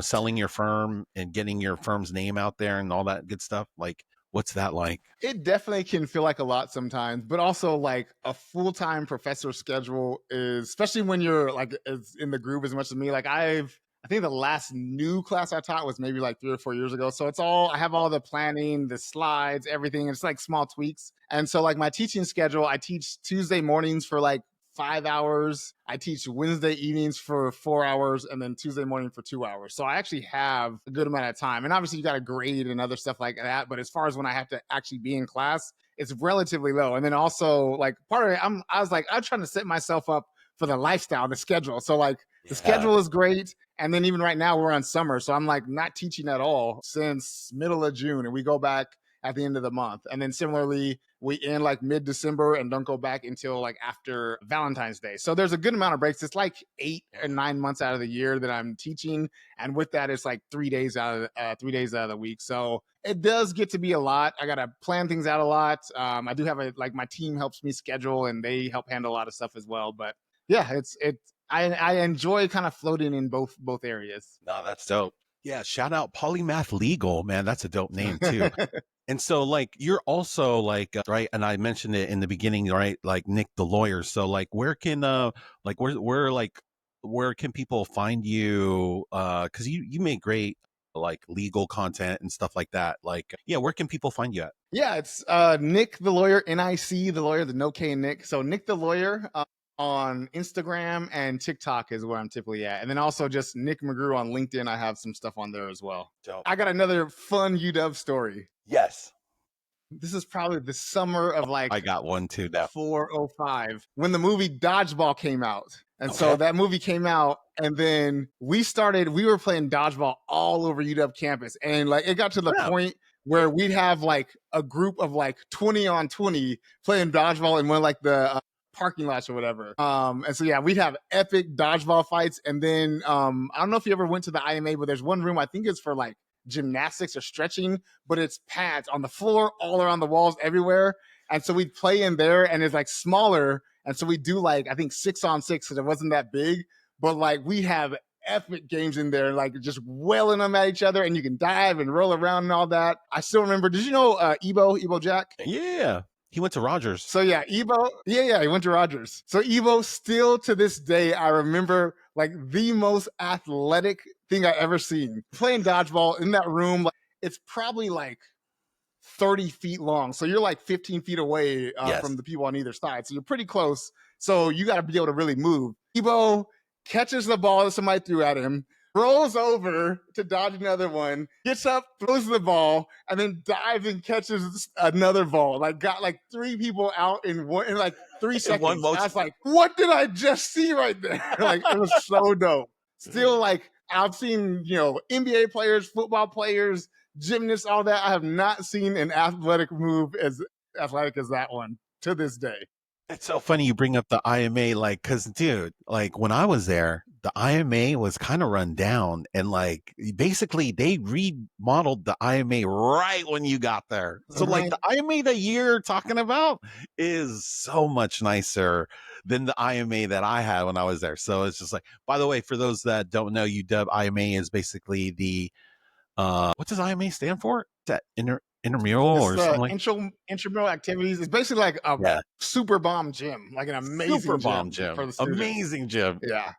selling your firm and getting your firm's name out there and all that good stuff. Like, what's that like? It definitely can feel like a lot sometimes, but also like a full-time professor schedule is, especially when you're like as in the groove as much as me. Like I think the last new class I taught was maybe like 3 or 4 years ago. So I have all the planning, the slides, everything. It's like small tweaks. And so like my teaching schedule, I teach Tuesday mornings for like 5 hours. I teach Wednesday evenings for 4 hours, and then Tuesday morning for 2 hours. So I actually have a good amount of time. And obviously you got to grade and other stuff like that. But as far as when I have to actually be in class, it's relatively low. And then also like part of it, I'm trying to set myself up for the lifestyle, the schedule. So like the schedule is great. And then even right now we're on summer. So I'm like not teaching at all since middle of June, and we go back at the end of the month. And then similarly, we end like mid-December and don't go back until like after Valentine's Day. So there's a good amount of breaks. It's like 8 or 9 months out of the year that I'm teaching. And with that, it's like 3 days out of the week. So it does get to be a lot. I got to plan things out a lot. I do have my team helps me schedule, and they help handle a lot of stuff as well. But yeah, I enjoy kind of floating in both areas. No, that's dope. Yeah, shout out Polymath Legal, man. That's a dope name too. And so like you're also like right, and I mentioned it in the beginning, right? Like Nic the Lawyer. So like where can where can people find you? Because you make great like legal content and stuff like that. Like, yeah, where can people find you at? Yeah, it's Nic the Lawyer, NIC the Lawyer, the no K in Nic. So Nic the Lawyer on Instagram and TikTok is where I'm typically at. And then also just Nic McGrue on LinkedIn. I have some stuff on there as well. Dope. I got another fun UW story. Yes. This is probably the summer of like I got one too now. 405 when the movie Dodgeball came out. And so that movie came out, and then we were playing dodgeball all over UW campus. And like it got to the point where we'd have like a group of like 20 on 20 playing dodgeball in one of like the parking lots or whatever. And so yeah, we'd have epic dodgeball fights. And then I don't know if you ever went to the IMA, but there's one room, I think it's for like gymnastics or stretching, but it's pads on the floor, all around the walls, everywhere. And so we'd play in there, and it's like smaller. And so we do like, I think 6 on 6, because it wasn't that big, but like we have epic games in there, like just wailing them at each other, and you can dive and roll around and all that. I still remember, did you know Ebo Jack? Yeah. He went to Rogers. So yeah, Ebo, yeah, he went to Rogers. So Ebo, still to this day, I remember like the most athletic thing I ever seen. Playing dodgeball in that room, like, it's probably like 30 feet long. So you're like 15 feet away from the people on either side. So you're pretty close. So you got to be able to really move. Ebo catches the ball that somebody threw at him, rolls over to dodge another one, gets up, throws the ball, and then dives and catches another ball. Like got like 3 people out in 3 In one seconds. I motion. was like, what did I just see right there? Like it was so dope. Still, like I've seen, NBA players, football players, gymnasts, all that. I have not seen an athletic move as athletic as that one to this day. It's so funny you bring up the IMA, like, because, dude, like when I was there, the IMA was kind of run down, and like basically they remodeled the IMA right when you got there. So, like, the IMA that you're talking about is so much nicer than the IMA that I had when I was there. So it's just like, by the way, for those that don't know, UW IMA is basically the what does IMA stand for? Is that intramural or something like intramural activities. It's basically like a super bomb gym, like an amazing super bomb gym for the students. Amazing gym. Yeah.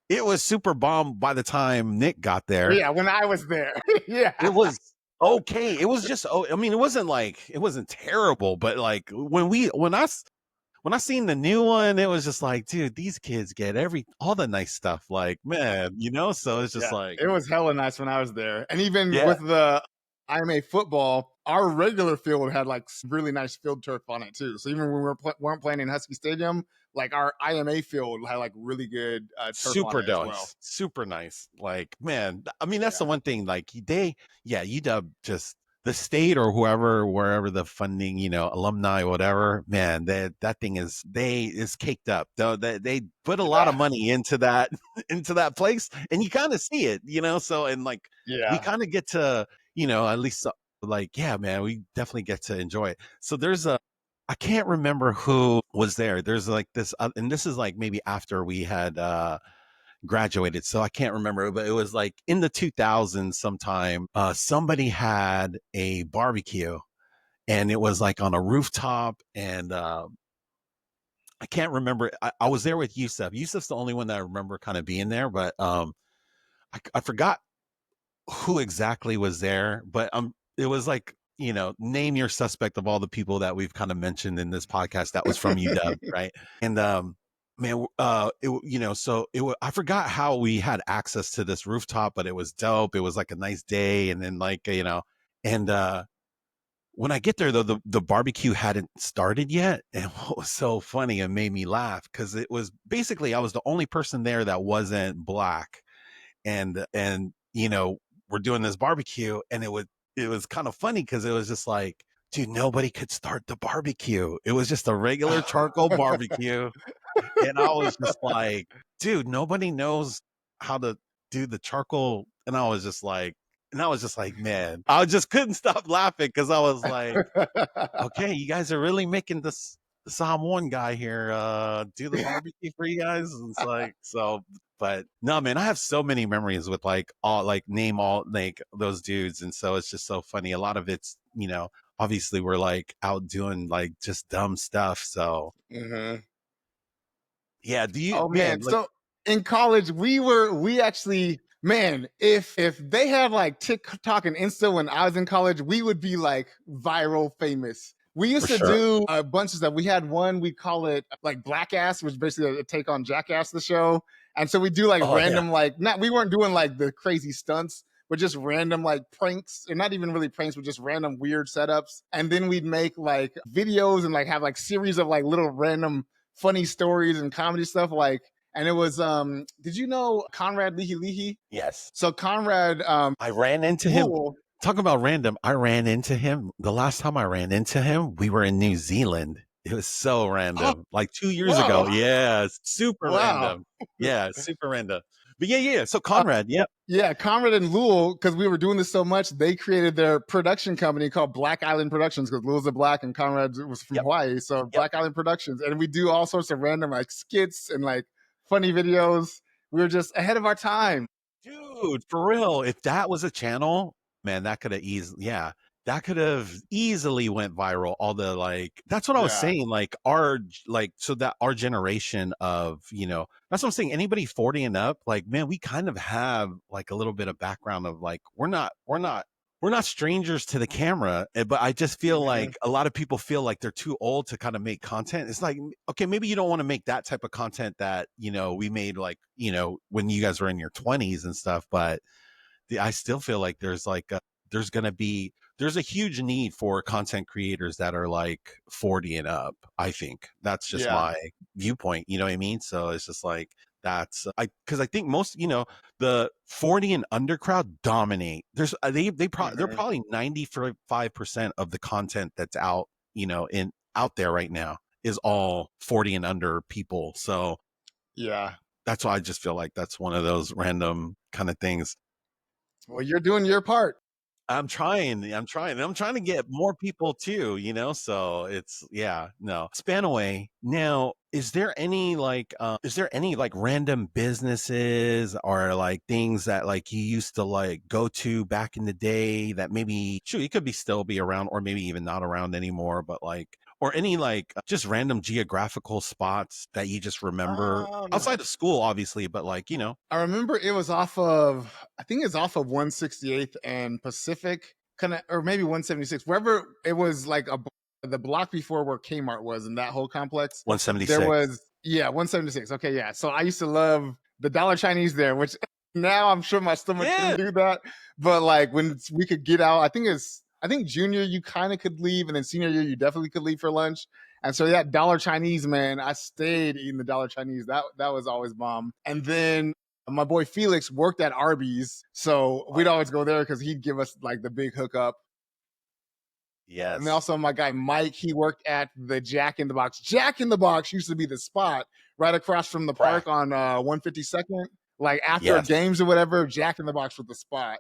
It was super bomb by the time Nic got there. Yeah, when I was there. Yeah. It was okay. It was just, I mean, it wasn't terrible, but like when I seen the new one, it was just like, dude, these kids get all the nice stuff. Like, man, so it's just like, it was hella nice when I was there. And even with the IMA football, our regular field had like really nice field turf on it too. So even when we weren't playing in Husky Stadium, like our IMA field had like really good turf super on it nice, as well. super nice. Like, man, I mean, that's the one thing. Like UW just the state or wherever the funding, alumni, whatever, man, that thing is caked up. Though they put a lot of money into that place, and you kind of see it, So and like we kind of get to, at least like, yeah, man, we definitely get to enjoy it. So I can't remember who was there. There's like this, and this is like maybe after we had graduated, so I can't remember, but it was like in the 2000s sometime. Somebody had a barbecue, and it was like on a rooftop, and I can't remember. I was there with Yusuf. Yusuf's the only one that I remember kind of being there, but I forgot who exactly was there, but it was like, name your suspect of all the people that we've kind of mentioned in this podcast that was from UW, right? And man, I forgot how we had access to this rooftop, but it was dope. It was like a nice day, and then like and when I get there though, the barbecue hadn't started yet, and what was so funny and made me laugh because it was basically I was the only person there that wasn't black, and we're doing this barbecue, and it was kind of funny because it was just like, dude, nobody could start the barbecue. It was just a regular charcoal barbecue. And I was just like, dude, nobody knows how to do the charcoal. And I was just like, man, I just couldn't stop laughing because I was like, okay, you guys are really making the Samoan guy here do the barbecue for you guys. And it's like, so, but no, man, I have so many memories with like name all like those dudes. And so it's just so funny. A lot of it's, obviously we're like out doing like just dumb stuff. So yeah, do you? Oh man, like, so in college we actually, man, if they had like TikTok and Insta when I was in college, we would be like viral famous. We used to do a bunch of stuff. We had one, we call it like Black Ass, which is basically a take on Jackass, the show. And so we do like random, like, we weren't doing like the crazy stunts, but just random like pranks, or not even really pranks, but just random weird setups. And then we'd make like videos and like have like series of like little random funny stories and comedy stuff. Like, and it was, did you know Conrad Leahy Leahy? Yes. So Conrad, I ran into him. Talking about random, I ran into him. The last time I ran into him, we were in New Zealand. It was so random, like 2 years ago. Yeah, super random. Yeah, super random. But yeah. So Conrad, yeah, Conrad and Lul, because we were doing this so much, they created their production company called Black Island Productions, because Lul's a black and Conrad was from Hawaii. So Black Island Productions, and we do all sorts of random like skits and like funny videos. We were just ahead of our time, dude. For real, if that was a channel, man, that could have easily went viral. All the like, that's what I was saying. Like our generation of, that's what I'm saying. Anybody 40 and up, like, man, we kind of have like a little bit of background of like, we're we're not strangers to the camera, but I just feel Mhm. like a lot of people feel like they're too old to kind of make content. It's like, okay, maybe you don't want to make that type of content that, we made like, when you guys were in your 20s and stuff, but I still feel like there's like, there's a huge need for content creators that are like 40 and up. I think that's just Yeah. my viewpoint. You know what I mean? So it's just like, because I think most, the 40 and under crowd dominate. They're probably 95% of the content that's out, out there right now is all 40 and under people. So Yeah. that's why I just feel like that's one of those random kind of things. Well, you're doing your part. I'm trying to get more people too, so it's, no. Spanaway. Now, is there any like random businesses or like things that like you used to like go to back in the day that maybe, sure, you could still be around or maybe even not around anymore, but like, or any like just random geographical spots that you just remember No. outside of school, obviously, but like, I remember it was off of, I think it's off of 168th and Pacific, kind of, or maybe 176, wherever it was like the block before where Kmart was in that whole complex. 176. There was, 176. Okay, yeah. So I used to love the Dollar Chinese there, which now I'm sure my stomach couldn't do that. But like when we could get out, I think junior you kind of could leave, and then senior year you definitely could leave for lunch. And so that Dollar Chinese, man, I stayed eating the Dollar Chinese. That was always bomb. And then my boy Felix worked at Arby's, so we'd always go there because he'd give us like the big hookup. Yes. And then also my guy Mike, he worked at the Jack in the Box. Jack in the Box used to be the spot right across from the park on 152nd. Like after games or whatever, Jack in the Box was the spot.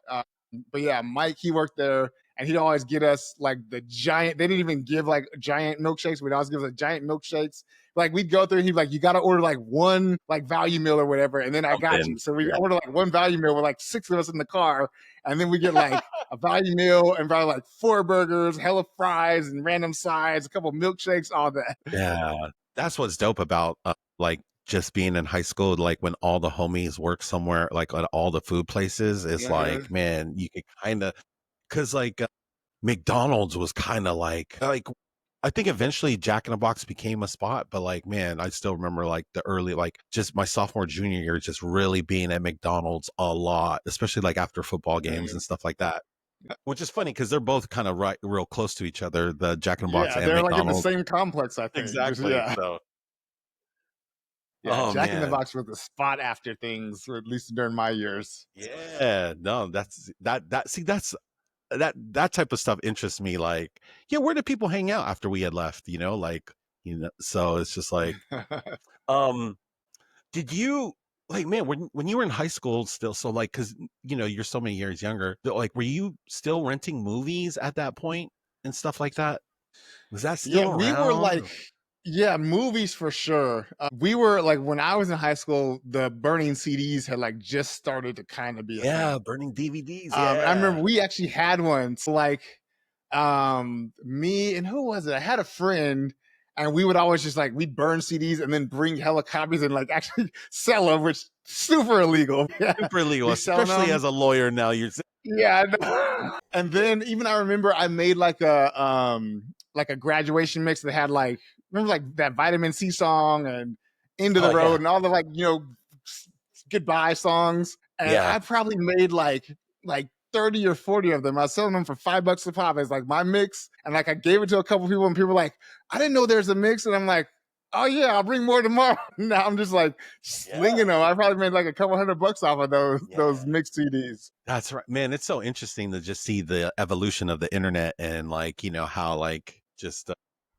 But yeah, Mike, he worked there, and he'd always get us like the giant. They didn't even give like giant milkshakes. We'd always give us like giant milkshakes. Like we'd go through, and he'd be like, "You got to order like one like value meal or whatever," and then I got you. So we order like one value meal with like 6 of us in the car, and then we get like a value meal and probably like 4 burgers, hella fries, and random sides, a couple milkshakes, all that. Yeah, that's what's dope about like just being in high school, like when all the homies work somewhere, like at all the food places, it's like, man, you could kind of, because like McDonald's was kind of like I think eventually Jack in the Box became a spot, but like, man, I still remember like the early, like just my sophomore, junior year, just really being at McDonald's a lot, especially like after football games and stuff like that. Which is funny because they're both kind of real close to each other, the Jack in the Box and they're McDonald's. like in the same complex, I think. Exactly. So. Yeah, Jack in the Box was the spot after things, or at least during my years. Yeah, no, that's that type of stuff interests me. Like, yeah, where did people hang out after we had left? So it's just like, did you like, man, when you were in high school still? So like, because you're so many years younger. Like, were you still renting movies at that point and stuff like that? Was that still around? We were like. Yeah, movies for sure. We were like, when I was in high school, the burning CDs had like just started to kind of be a thing. Burning DVDs. I remember we actually had one. So like, me and who was it? I had a friend, and we would always just like we'd burn CDs and then bring hella copies and like actually sell them, which super illegal. Super illegal, especially as a lawyer now. Yeah, I know. And then even I remember I made like a graduation mix that had like, remember like that Vitamin C song and End of the Road and all the like, goodbye songs. And I probably made like 30 or 40 of them. I was selling them for $5 a pop as like my mix. And like I gave it to a couple people, and people were like, I didn't know there's a mix. And I'm like, oh yeah, I'll bring more tomorrow. Now I'm just like slinging them. I probably made like a couple $100 off of those mixed CDs. That's right, man. It's so interesting to just see the evolution of the internet and like, how like just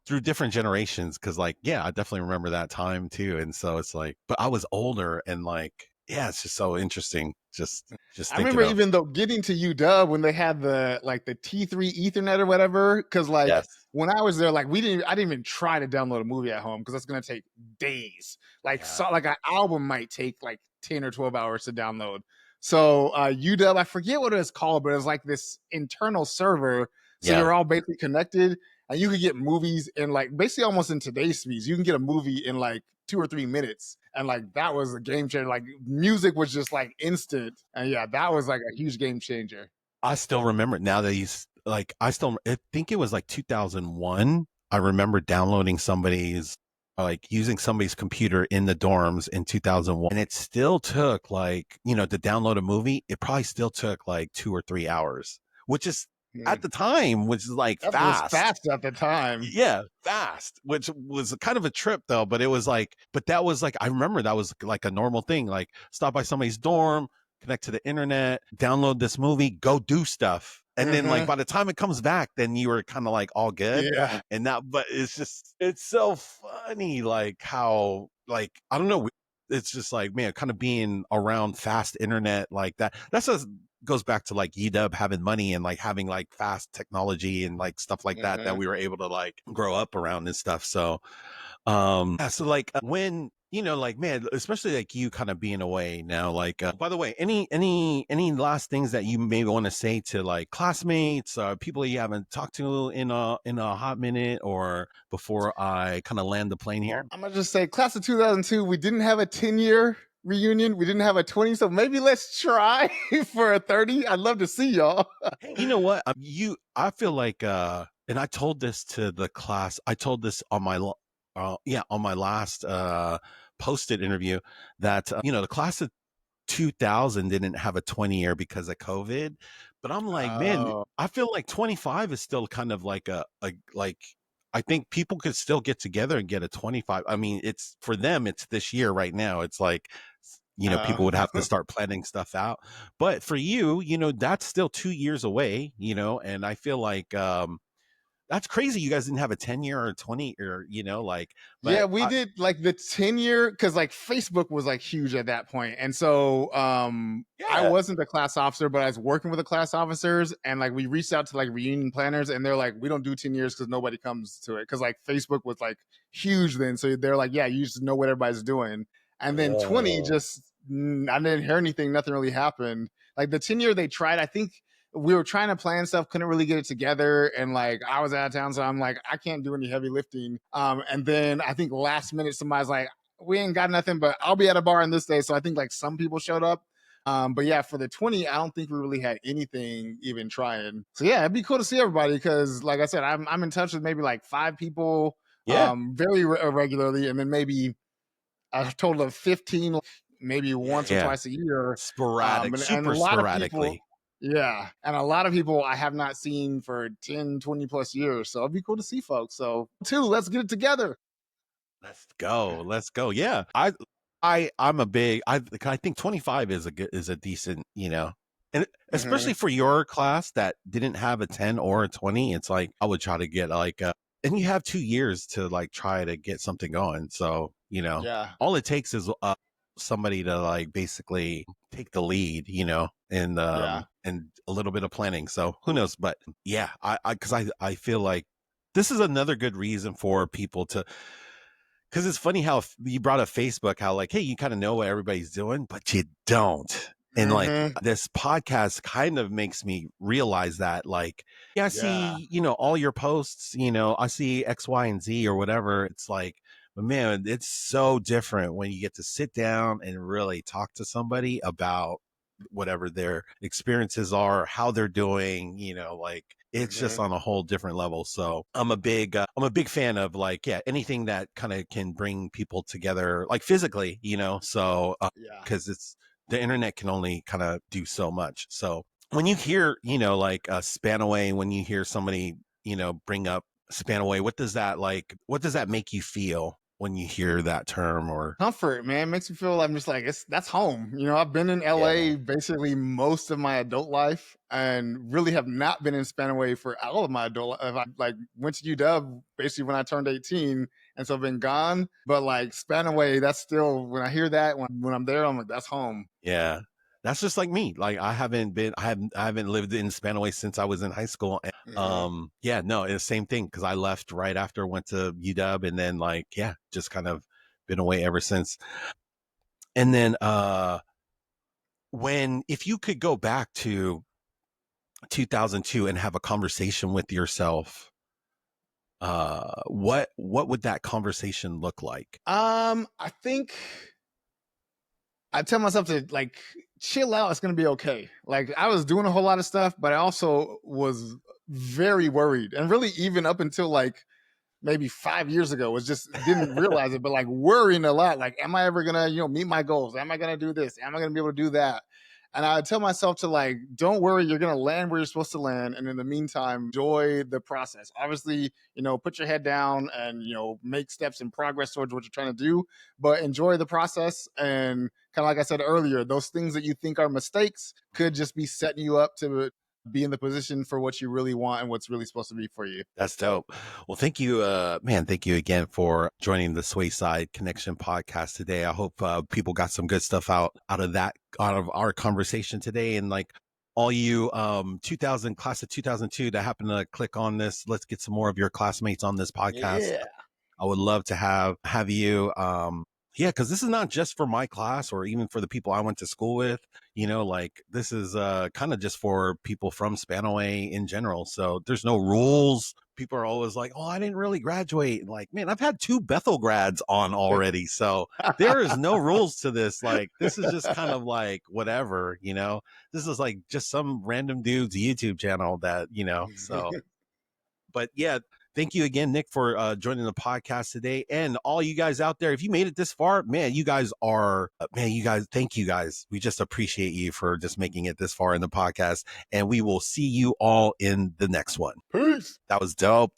through different generations. Cause like, I definitely remember that time too. And so it's like, but I was older and like, it's just so interesting. Just I remember even though getting to UW when they had the like the T3 Ethernet or whatever, because like when I was there, like I didn't even try to download a movie at home because that's gonna take days. Like so, like an album might take like 10 or 12 hours to download. So UW, I forget what it was called, but it was like this internal server. So they're all basically connected, and you could get movies in like basically almost in today's speeds. You can get a movie in like 2 or 3 minutes. And like that was a game changer. Like music was just like instant. And that was like a huge game changer. I still remember now that he's like, I think it was like 2001. I remember downloading somebody's, like using somebody's computer in the dorms in 2001. And it still took like, to download a movie, it probably still took like 2 or 3 hours, which is at the time, which is like That was fast. fast at the time. Yeah, fast, which was kind of a trip though. But it was like, that was like, I remember that was like a normal thing, like stop by somebody's dorm, connect to the internet, download this movie, go do stuff. And then like by the time it comes back, then you were kind of like all good. Yeah. And that, but it's so funny, like how, like, I don't know. It's just like, man, kind of being around fast internet like that. That's just goes back to like UW having money and like having like fast technology and like stuff like that we were able to like grow up around and stuff. So, yeah, so like when, like, man, especially like you kind of being away now, like, by the way, any last things that you may want to say to like classmates, people you haven't talked to in a hot minute, or before I kind of land the plane here? I'm gonna just say, class of 2002, we didn't have a 10-year reunion. We didn't have a 20, so maybe let's try for a 30. I'd love to see y'all. Hey, you know what? I feel like, and I told this to the class. I told this on my, on my last posted interview that the class of 2000 didn't have a 20-year because of COVID. But I'm like, man, I feel like 25 is still kind of like like, I think people could still get together and get a 25. I mean, it's for them, it's this year right now. It's like, people would have to start planning stuff out. But for you, that's still 2 years away, and I feel like, that's crazy. You guys didn't have a 10-year or 20 or, like, but yeah, we did like the 10-year, because like Facebook was like huge at that point. And so I wasn't the class officer, but I was working with the class officers, and like we reached out to like reunion planners, and they're like, we don't do 10 years because nobody comes to it. Because like Facebook was like huge then. So they're like, yeah, you just know what everybody's doing. And then 20, just I didn't hear anything, nothing really happened. Like the 10-year they tried, I think we were trying to plan stuff, couldn't really get it together. And like, I was out of town, so I'm like, I can't do any heavy lifting. And then I think last minute, somebody's like, we ain't got nothing, but I'll be at a bar on this day. So I think like some people showed up. But yeah, for the 20, I don't think we really had anything even trying. So yeah, it'd be cool to see everybody, because like I said, I'm in touch with maybe like 5 people, very regularly, and then maybe a total of 15, maybe once or twice a year. Sporadic, super sporadically. Yeah. And a lot of people I have not seen for 10, 20 plus years. So it'd be cool to see folks. So let's get it together. Let's go. Yeah. I'm a big, I think 25 is a decent, and especially for your class that didn't have a 10 or a 20, it's like, I would try to get like, and you have 2 years to like try to get something going. So, all it takes is somebody to like basically take the lead, and a little bit of planning. So who knows? But yeah, I feel like this is another good reason for people to, because it's funny how you brought up Facebook, how like, hey, you kind of know what everybody's doing, but you don't. And like this podcast kind of makes me realize that, like, I see, all your posts, I see X, Y, and Z or whatever. It's like, but man, it's so different when you get to sit down and really talk to somebody about whatever their experiences are, how they're doing, like it's just on a whole different level. So I'm a big fan of like, anything that kind of can bring people together, like physically, so, cause it's, the internet can only kind of do so much. So when you hear, like Spanaway, when you hear somebody, bring up Spanaway, what does that make you feel when you hear that term? Or comfort, man. It makes me feel, I'm just like, that's home. I've been in LA basically most of my adult life, and really have not been in Spanaway for all of my adult life. I like went to UW basically when I turned 18, and so I've been gone. But like Spanaway, that's still, when I hear that, when I'm there, I'm like, that's home. Yeah. That's just like me. Like I haven't lived in Spanaway since I was in high school. And, it's the same thing. Cause I left right after, went to UW, and then like, just kind of been away ever since. And then, if you could go back to 2002 and have a conversation with yourself, what would that conversation look like? I think I tell myself to like chill out. It's going to be okay. Like I was doing a whole lot of stuff, but I also was very worried, and really even up until like maybe 5 years ago was just didn't realize it, but like worrying a lot. Like, am I ever gonna, meet my goals? Am I gonna do this? Am I gonna be able to do that? And I tell myself to like, don't worry, you're gonna land where you're supposed to land. And in the meantime, enjoy the process. Obviously, put your head down and make steps and progress towards what you're trying to do, but enjoy the process. And kind of like I said earlier, those things that you think are mistakes could just be setting you up to be in the position for what you really want and what's really supposed to be for you. That's dope. Well, thank you, man. Thank you again for joining the SwaySide Connection Podcast today. I hope people got some good stuff out of our conversation today. And like all you 2000 class of 2002 that happen to click on this, let's get some more of your classmates on this podcast. Yeah. I would love to have you. Yeah, because this is not just for my class or even for the people I went to school with. Like this is kind of just for people from Spanaway in general. So there's no rules. People are always like, "Oh, I didn't really graduate." Like, man, I've had 2 Bethel grads on already, so there is no rules to this. Like, this is just kind of like whatever. This is like just some random dude's YouTube channel that So, but yeah. Thank you again, Nic, for joining the podcast today. And all you guys out there, if you made it this far, man, you guys, thank you guys. We just appreciate you for just making it this far in the podcast. And we will see you all in the next one. Peace. That was dope.